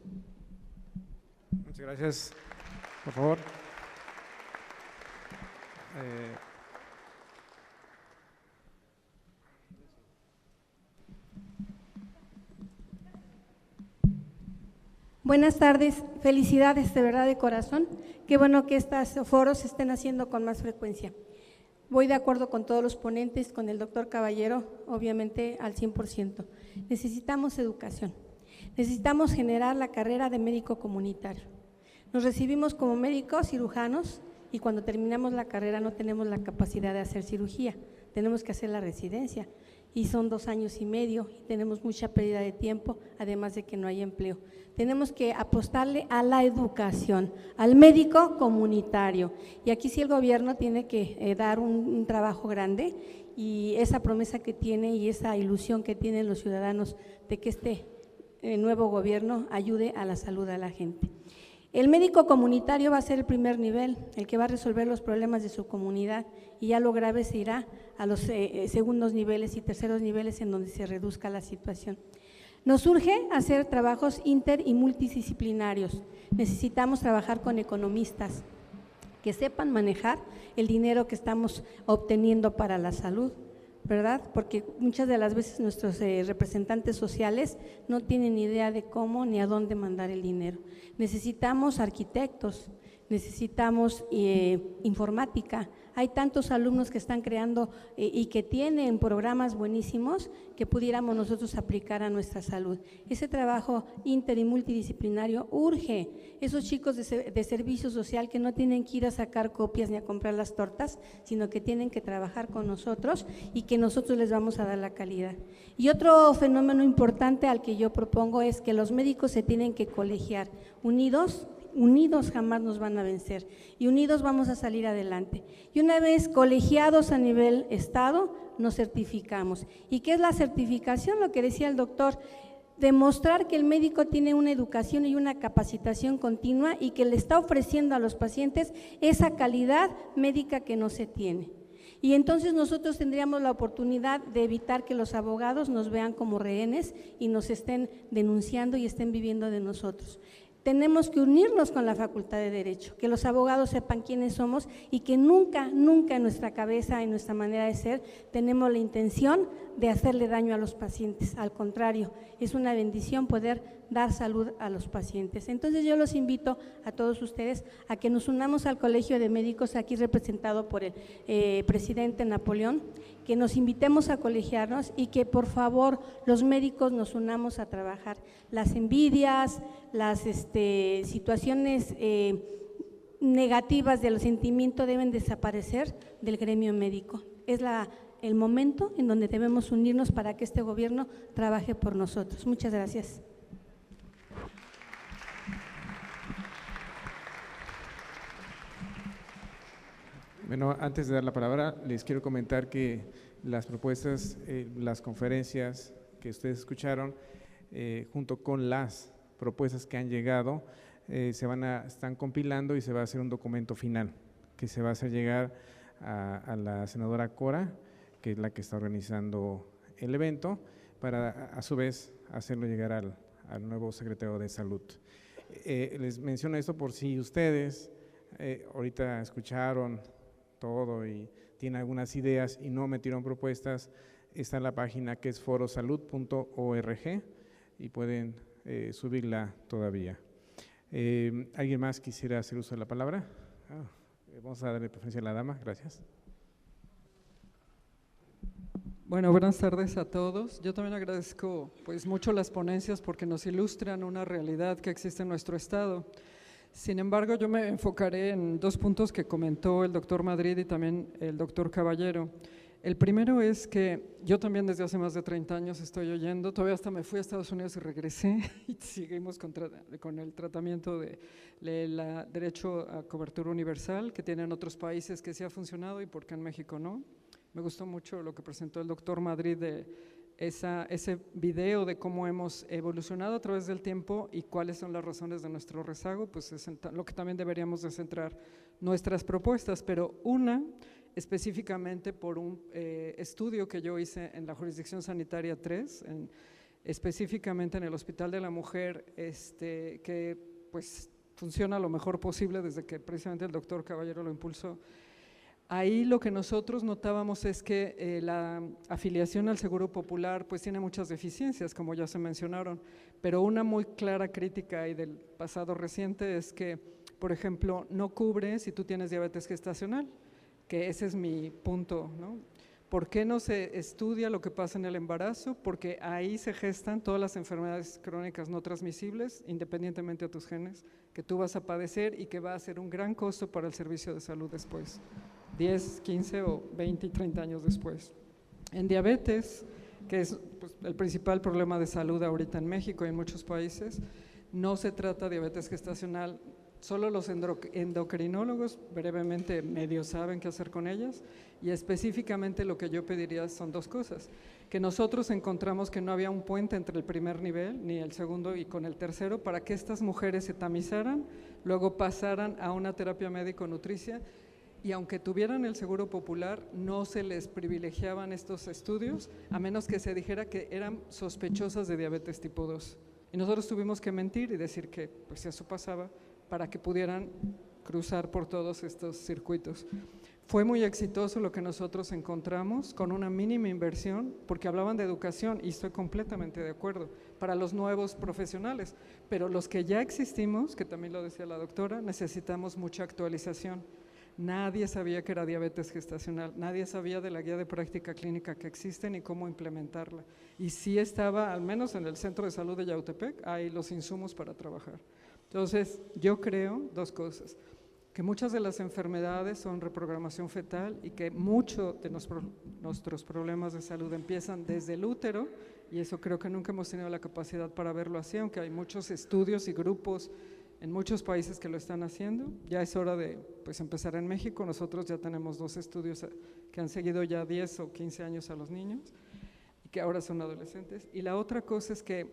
Muchas gracias. Por favor. Buenas tardes, felicidades de verdad de corazón. Qué bueno que estos foros se estén haciendo con más frecuencia. Voy de acuerdo con todos los ponentes, con el doctor Caballero, obviamente al 100%. Necesitamos educación, necesitamos generar la carrera de médico comunitario. Nos recibimos como médicos cirujanos y cuando terminamos la carrera no tenemos la capacidad de hacer cirugía, tenemos que hacer la residencia y son 2 años y medio y tenemos mucha pérdida de tiempo, además de que no hay empleo. Tenemos que apostarle a la educación, al médico comunitario y aquí sí el gobierno tiene que dar un trabajo grande y esa promesa que tiene y esa ilusión que tienen los ciudadanos de que este nuevo gobierno ayude a la salud de la gente. El médico comunitario va a ser el primer nivel, el que va a resolver los problemas de su comunidad, y ya lo grave se irá a los segundos niveles y terceros niveles en donde se reduzca la situación. Nos urge hacer trabajos inter y multidisciplinarios. Necesitamos trabajar con economistas que sepan manejar el dinero que estamos obteniendo para la salud, ¿verdad? Porque muchas de las veces nuestros representantes sociales no tienen idea de cómo ni a dónde mandar el dinero. Necesitamos arquitectos, necesitamos informática. Hay tantos alumnos que están creando y que tienen programas buenísimos que pudiéramos nosotros aplicar a nuestra salud. Ese trabajo inter y multidisciplinario urge. Esos chicos de servicio social que no tienen que ir a sacar copias ni a comprar las tortas, sino que tienen que trabajar con nosotros y que nosotros les vamos a dar la calidad. Y otro fenómeno importante al que yo propongo es que los médicos se tienen que colegiar. Unidos jamás nos van a vencer y unidos vamos a salir adelante. Y una vez colegiados a nivel estado, nos certificamos. ¿Y qué es la certificación? Lo que decía el doctor, demostrar que el médico tiene una educación y una capacitación continua y que le está ofreciendo a los pacientes esa calidad médica que no se tiene. Y entonces nosotros tendríamos la oportunidad de evitar que los abogados nos vean como rehenes y nos estén denunciando y estén viviendo de nosotros. Tenemos que unirnos con la Facultad de Derecho, que los abogados sepan quiénes somos y que nunca, nunca en nuestra cabeza, en nuestra manera de ser, tenemos la intención de hacerle daño a los pacientes. Al contrario, es una bendición poder dar salud a los pacientes. Entonces yo los invito a todos ustedes a que nos unamos al Colegio de Médicos, aquí representado por el presidente Napoleón, que nos invitemos a colegiarnos y que por favor los médicos nos unamos a trabajar. Las envidias, las situaciones negativas de los sentimientos deben desaparecer del gremio médico. Es el momento en donde debemos unirnos para que este gobierno trabaje por nosotros. Muchas gracias. Bueno, antes de dar la palabra, les quiero comentar que las propuestas, las conferencias que ustedes escucharon, junto con las propuestas que han llegado, están compilando y se va a hacer un documento final que se va a hacer llegar a la senadora Cora, que es la que está organizando el evento, para a su vez hacerlo llegar al nuevo secretario de Salud. Les menciono esto por si ustedes ahorita escucharon todo y tienen algunas ideas y no metieron propuestas, está en la página que es forosalud.org y pueden subirla todavía. ¿Alguien más quisiera hacer uso de la palabra? Vamos a darle preferencia a la dama, gracias. Bueno, buenas tardes a todos. Yo también agradezco pues mucho las ponencias porque nos ilustran una realidad que existe en nuestro estado. Sin embargo, yo me enfocaré en dos puntos que comentó el doctor Madrid y también el doctor Caballero. El primero es que yo también desde hace más de 30 años estoy oyendo, todavía hasta me fui a Estados Unidos y regresé y seguimos con el tratamiento de derecho a cobertura universal que tienen otros países que sí ha funcionado y por qué en México no. Me gustó mucho lo que presentó el doctor Madrid de ese video de cómo hemos evolucionado a través del tiempo y cuáles son las razones de nuestro rezago, pues es lo que también deberíamos de centrar nuestras propuestas, pero una específicamente por un estudio que yo hice en la jurisdicción sanitaria 3, específicamente en el Hospital de la Mujer, que pues funciona lo mejor posible desde que precisamente el doctor Caballero lo impulsó. Ahí lo que nosotros notábamos es que la afiliación al Seguro Popular pues tiene muchas deficiencias, como ya se mencionaron, pero una muy clara crítica y del pasado reciente es que, por ejemplo, no cubre si tú tienes diabetes gestacional, que ese es mi punto, ¿no? ¿Por qué no se estudia lo que pasa en el embarazo? Porque ahí se gestan todas las enfermedades crónicas no transmisibles, independientemente de tus genes, que tú vas a padecer y que va a ser un gran costo para el servicio de salud después. 10, 15 o 20 y 30 años después. En diabetes, que es pues, el principal problema de salud ahorita en México y en muchos países, no se trata diabetes gestacional Solo los endocrinólogos brevemente medio saben qué hacer con ellas, y específicamente lo que yo pediría son dos cosas: que nosotros encontramos que no había un puente entre el primer nivel ni el segundo y con el tercero, para que estas mujeres se tamizaran, luego pasaran a una terapia médico-nutricia, y aunque tuvieran el seguro popular, no se les privilegiaban estos estudios, a menos que se dijera que eran sospechosas de diabetes tipo 2. Y nosotros tuvimos que mentir y decir que pues eso pasaba, para que pudieran cruzar por todos estos circuitos. Fue muy exitoso lo que nosotros encontramos con una mínima inversión, porque hablaban de educación y estoy completamente de acuerdo, para los nuevos profesionales, pero los que ya existimos, que también lo decía la doctora, necesitamos mucha actualización. Nadie sabía que era diabetes gestacional, nadie sabía de la guía de práctica clínica que existe ni cómo implementarla. Y sí estaba, al menos en el Centro de Salud de Yautepec, hay los insumos para trabajar. Entonces, yo creo dos cosas: que muchas de las enfermedades son reprogramación fetal y que muchos de nuestros problemas de salud empiezan desde el útero, y eso creo que nunca hemos tenido la capacidad para verlo así, aunque hay muchos estudios y grupos en muchos países que lo están haciendo. Ya es hora de pues, empezar en México. Nosotros ya tenemos 2 estudios que han seguido ya 10 o 15 años a los niños y que ahora son adolescentes. Y la otra cosa es que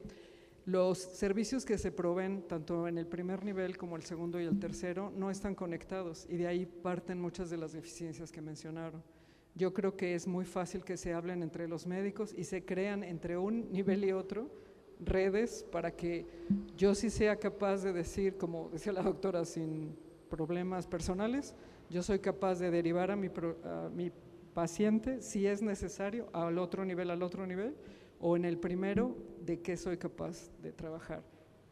los servicios que se proveen tanto en el primer nivel como el segundo y el tercero no están conectados, y de ahí parten muchas de las deficiencias que mencionaron. Yo creo que es muy fácil que se hablen entre los médicos y se crean entre un nivel y otro redes para que yo sí sea capaz de decir, como decía la doctora, sin problemas personales, yo soy capaz de derivar a mi paciente, si es necesario, al otro nivel, o en el primero, de qué soy capaz de trabajar.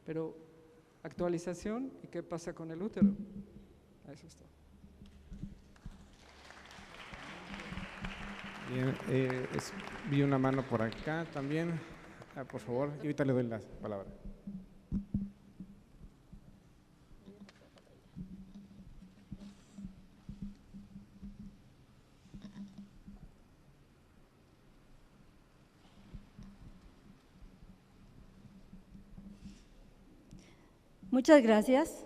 Pero actualización y qué pasa con el útero. Eso es todo. Bien, vi una mano por acá también. Por favor, y ahorita le doy la palabra. Muchas gracias.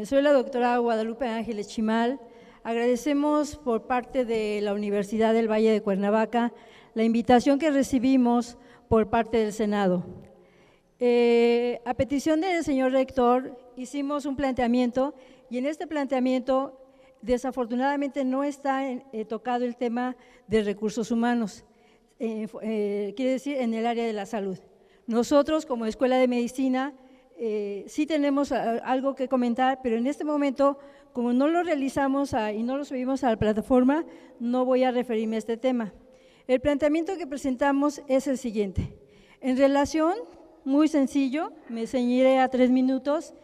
Soy la doctora Guadalupe Ángeles Chimal. Agradecemos por parte de la Universidad del Valle de Cuernavaca la invitación que recibimos por parte del Senado. A petición del señor rector hicimos un planteamiento, y en este planteamiento desafortunadamente no está tocado el tema de recursos humanos, quiere decir en el área de la salud. Nosotros como Escuela de Medicina sí tenemos algo que comentar, pero en este momento, como no lo realizamos y no lo subimos a la plataforma, no voy a referirme a este tema. El planteamiento que presentamos es el siguiente. En relación, muy sencillo, me ceñiré a 3 minutos,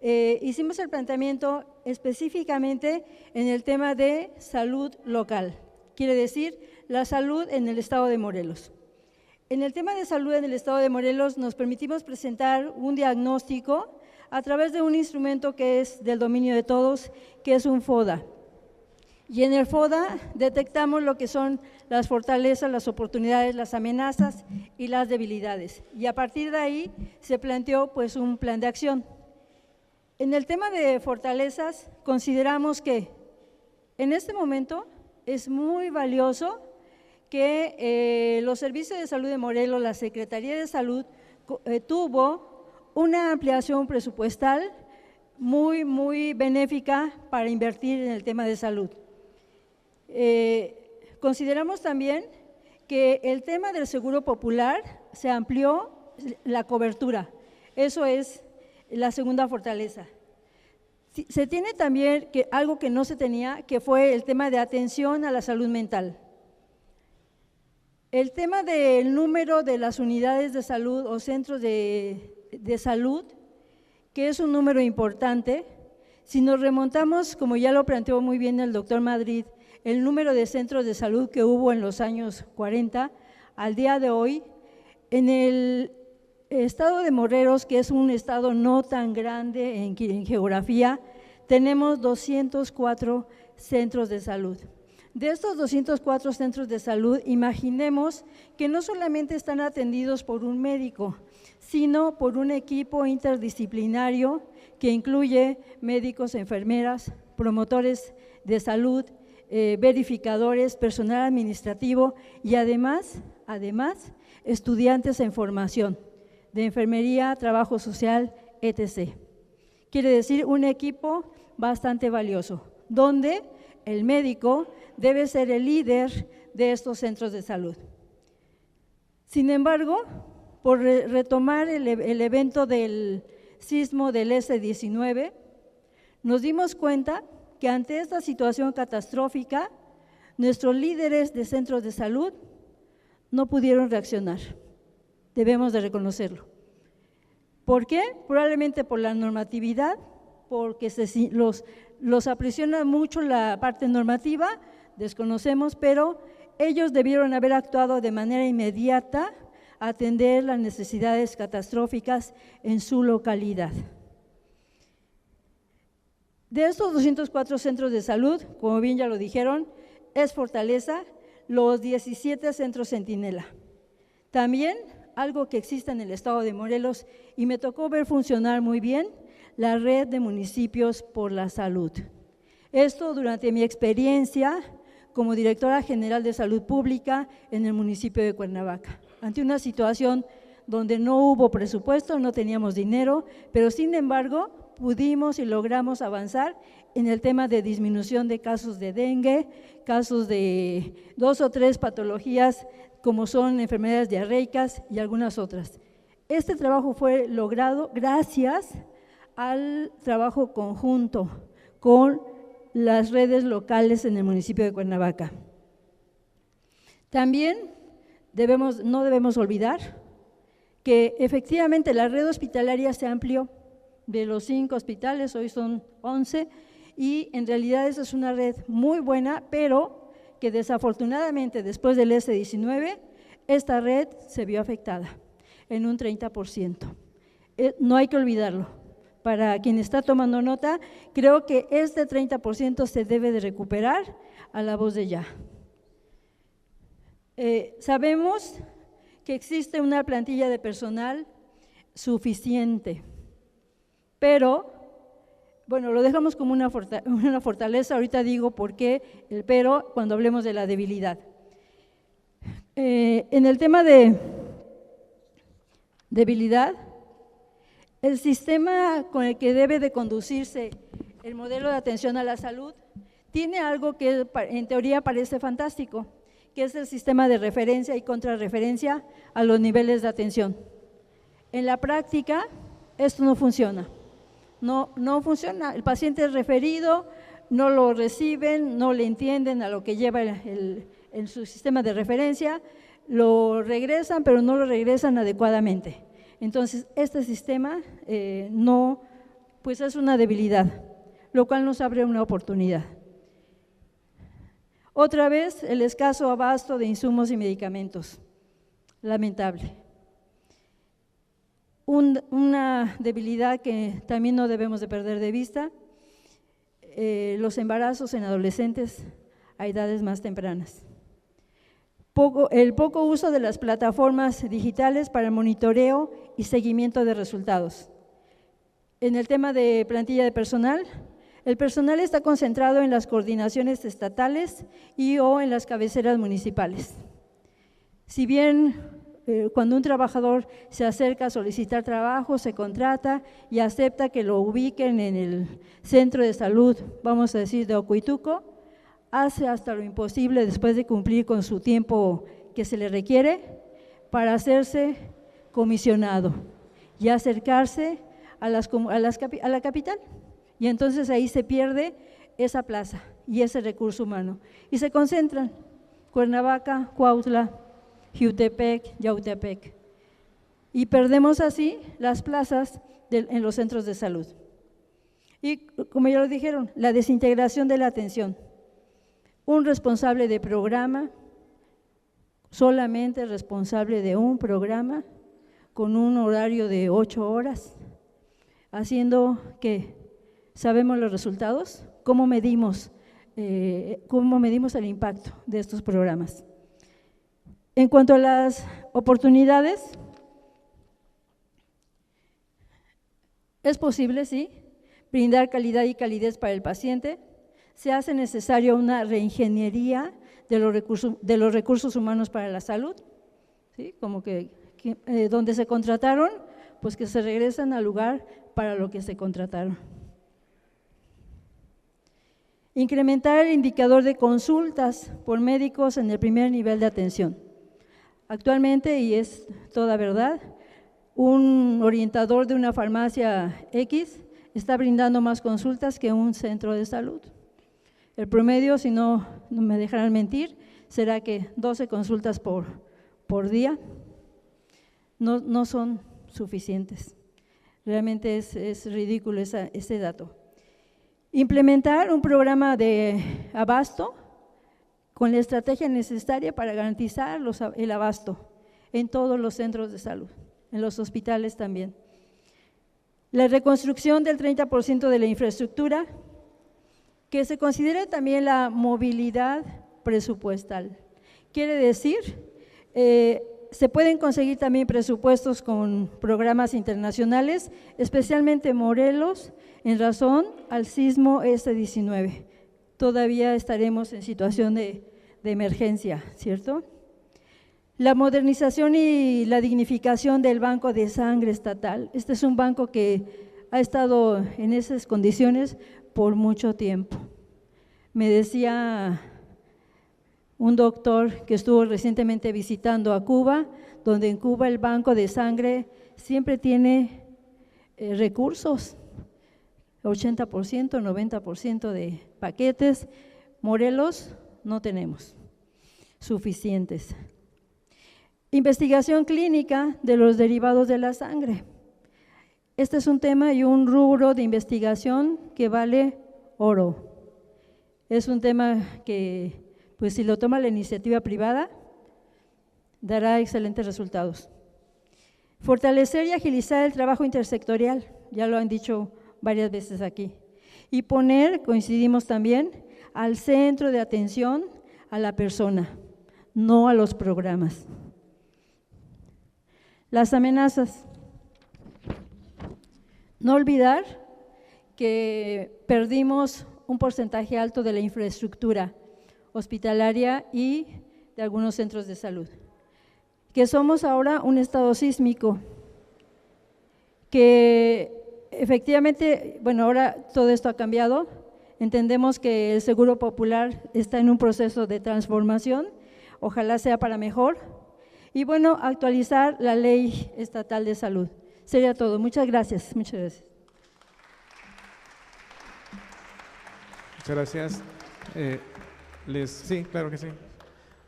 hicimos el planteamiento específicamente en el tema de salud local, quiere decir la salud en el estado de Morelos. En el tema de salud en el estado de Morelos nos permitimos presentar un diagnóstico a través de un instrumento que es del dominio de todos, que es un FODA. Y en el FODA detectamos lo que son las fortalezas, las oportunidades, las amenazas y las debilidades. Y a partir de ahí se planteó pues un plan de acción. En el tema de fortalezas consideramos que en este momento es muy valioso que los servicios de salud de Morelos, la Secretaría de Salud, tuvo una ampliación presupuestal muy benéfica para invertir en el tema de salud. Consideramos también que el tema del seguro popular se amplió la cobertura, eso es la segunda fortaleza. Se tiene también algo que no se tenía, que fue el tema de atención a la salud mental. El tema del número de las unidades de salud o centros de salud, que es un número importante, si nos remontamos, como ya lo planteó muy bien el doctor Madrid, el número de centros de salud que hubo en los años 40, al día de hoy, en el estado de Morelos, que es un estado no tan grande en geografía, tenemos 204 centros de salud. De estos 204 centros de salud, imaginemos que no solamente están atendidos por un médico, sino por un equipo interdisciplinario que incluye médicos, enfermeras, promotores de salud, verificadores, personal administrativo y además, estudiantes en formación de enfermería, trabajo social, etc. Quiere decir un equipo bastante valioso, donde el médico debe ser el líder de estos centros de salud. Sin embargo, por retomar el evento del sismo del S-19, nos dimos cuenta que ante esta situación catastrófica, nuestros líderes de centros de salud no pudieron reaccionar. Debemos de reconocerlo. ¿Por qué? Probablemente por la normatividad, porque los aprisiona mucho la parte normativa, desconocemos, pero ellos debieron haber actuado de manera inmediata a atender las necesidades catastróficas en su localidad. De estos 204 centros de salud, como bien ya lo dijeron, es fortaleza los 17 centros Centinela. También algo que existe en el estado de Morelos y me tocó ver funcionar muy bien, la red de municipios por la salud. Esto durante mi experiencia como directora general de salud pública en el municipio de Cuernavaca, ante una situación donde no hubo presupuesto, no teníamos dinero, pero sin embargo pudimos y logramos avanzar en el tema de disminución de casos de dengue, casos de 2 o 3 patologías como son enfermedades diarreicas y algunas otras. Este trabajo fue logrado gracias al trabajo conjunto con las redes locales en el municipio de Cuernavaca. También no debemos olvidar que efectivamente la red hospitalaria se amplió de los 5 hospitales, hoy son 11, y en realidad esa es una red muy buena, pero que desafortunadamente después del S-19, esta red se vio afectada en un 30%. No hay que olvidarlo. Para quien está tomando nota, creo que este 30% se debe de recuperar a la voz de ya. Sabemos que existe una plantilla de personal suficiente, pero, bueno, lo dejamos como una fortaleza, ahorita digo por qué el pero cuando hablemos de la debilidad. En el tema de debilidad, el sistema con el que debe de conducirse el modelo de atención a la salud tiene algo que en teoría parece fantástico, que es el sistema de referencia y contrarreferencia a los niveles de atención. En la práctica, esto no funciona. No funciona. El paciente es referido, no lo reciben, no le entienden a lo que lleva en su sistema de referencia, lo regresan, pero no lo regresan adecuadamente. Entonces, este sistema pues es una debilidad, lo cual nos abre una oportunidad. Otra vez, el escaso abasto de insumos y medicamentos, lamentable. Una debilidad que también no debemos de perder de vista, los embarazos en adolescentes a edades más tempranas. El poco uso de las plataformas digitales para el monitoreo y seguimiento de resultados. En el tema de plantilla de personal, el personal está concentrado en las coordinaciones estatales y o en las cabeceras municipales. Si bien cuando un trabajador se acerca a solicitar trabajo, se contrata y acepta que lo ubiquen en el centro de salud, vamos a decir de Ocoituco, hace hasta lo imposible después de cumplir con su tiempo que se le requiere para hacerse comisionado y acercarse a la capital. Y entonces ahí se pierde esa plaza y ese recurso humano. Y se concentran Cuernavaca, Cuautla, Jiutepec, Yautepec. Y perdemos así las plazas en los centros de salud. Y como ya lo dijeron, la desintegración de la atención. Un responsable de programa, solamente responsable de un programa, con un horario de 8 horas, haciendo que… ¿Sabemos los resultados? ¿Cómo medimos cómo medimos el impacto de estos programas. En cuanto a las oportunidades, es posible, sí, brindar calidad y calidez para el paciente. Se hace necesario una reingeniería de los recursos humanos para la salud, ¿sí? Como que donde se contrataron, pues que se regresan al lugar para lo que se contrataron. Incrementar el indicador de consultas por médicos en el primer nivel de atención. Actualmente, y es toda verdad, un orientador de una farmacia X está brindando más consultas que un centro de salud. El promedio, si no me dejarán mentir, será que 12 consultas por día no son suficientes. Realmente es ridículo ese dato. Implementar un programa de abasto con la estrategia necesaria para garantizar el abasto en todos los centros de salud, en los hospitales también. La reconstrucción del 30% de la infraestructura, que se considere también la movilidad presupuestal. Quiere decir, se pueden conseguir también presupuestos con programas internacionales, especialmente Morelos, en razón al sismo S-19. Todavía estaremos en situación de emergencia, ¿cierto? La modernización y la dignificación del Banco de Sangre Estatal. Este es un banco que ha estado en esas condiciones por mucho tiempo. Me decía un doctor que estuvo recientemente visitando a Cuba, donde en Cuba el Banco de Sangre siempre tiene recursos, 80%, 90% de paquetes. Morelos no tenemos suficientes. Investigación clínica de los derivados de la sangre. Este es un tema y un rubro de investigación que vale oro. Es un tema que, pues si lo toma la iniciativa privada, dará excelentes resultados. Fortalecer y agilizar el trabajo intersectorial, ya lo han dicho varias veces aquí. Y poner, coincidimos también, al centro de atención a la persona, no a los programas. Las amenazas. No olvidar que perdimos un porcentaje alto de la infraestructura hospitalaria y de algunos centros de salud. Que somos ahora un estado sísmico, que efectivamente, bueno, ahora todo esto ha cambiado, entendemos que el Seguro Popular está en un proceso de transformación, ojalá sea para mejor, y bueno, actualizar la Ley Estatal de Salud. Sería todo. Muchas gracias. Muchas gracias. Muchas gracias. Sí, claro que sí.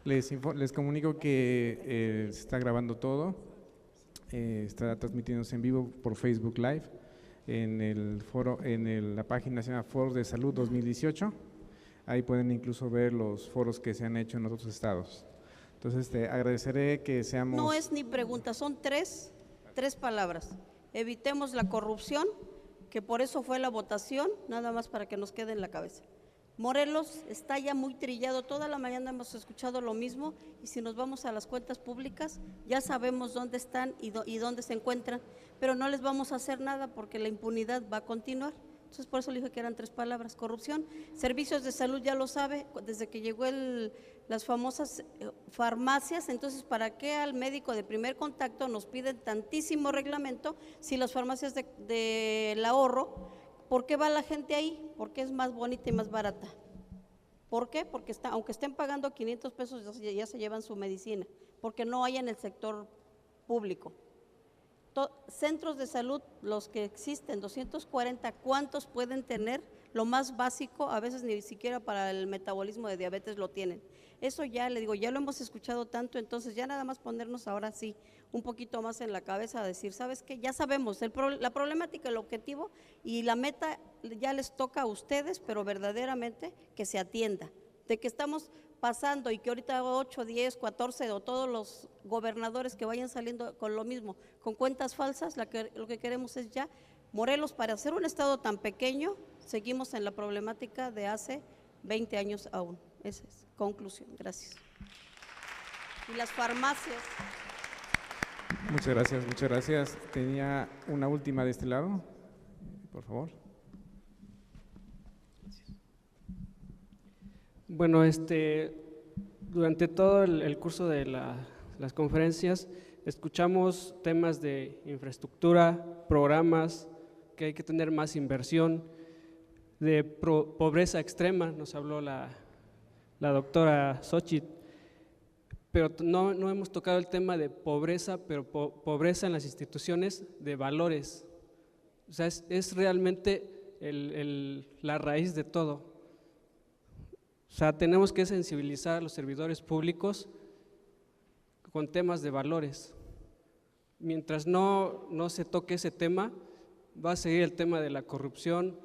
Les comunico que se está grabando todo, está transmitiéndose en vivo por Facebook Live en el foro, la página se llama Foros de Salud 2018. Ahí pueden incluso ver los foros que se han hecho en otros estados. Entonces, agradeceré que seamos… No es ni pregunta, son tres palabras. Evitemos la corrupción, que por eso fue la votación, nada más para que nos quede en la cabeza. Morelos está ya muy trillado, toda la mañana hemos escuchado lo mismo, y si nos vamos a las cuentas públicas ya sabemos dónde están y dónde se encuentran, pero no les vamos a hacer nada porque la impunidad va a continuar. Entonces por eso le dije que eran tres palabras: corrupción. Servicios de salud, ya lo sabe, desde que llegó las famosas farmacias. Entonces, ¿para qué al médico de primer contacto nos piden tantísimo reglamento si las farmacias del ahorro, ¿por qué va la gente ahí? Porque es más bonita y más barata. ¿Por qué? Porque aunque estén pagando 500 pesos ya se llevan su medicina, porque no hay en el sector público. Centros de salud, los que existen, 240, ¿cuántos pueden tener? Lo más básico, a veces ni siquiera para el metabolismo de diabetes lo tienen. Eso ya, le digo, ya lo hemos escuchado tanto, entonces ya nada más ponernos ahora sí un poquito más en la cabeza a decir, ¿sabes qué? Ya sabemos la problemática, el objetivo y la meta ya les toca a ustedes, pero verdaderamente que se atienda. De que estamos pasando y que ahorita 8, 10, 14 o todos los gobernadores que vayan saliendo con lo mismo, con cuentas falsas, lo que queremos es ya, Morelos, para ser un estado tan pequeño, seguimos en la problemática de hace 20 años aún. Esa es conclusión. Gracias. Y las farmacias. Muchas gracias, muchas gracias. Tenía una última de este lado, por favor. Bueno, durante todo el curso de las conferencias escuchamos temas de infraestructura, programas, que hay que tener más inversión, de pobreza extrema, nos habló la doctora Xochitl, pero no hemos tocado el tema de pobreza, pero pobreza en las instituciones de valores. O sea, es realmente la raíz de todo. O sea, tenemos que sensibilizar a los servidores públicos con temas de valores. Mientras no se toque ese tema, va a seguir el tema de la corrupción,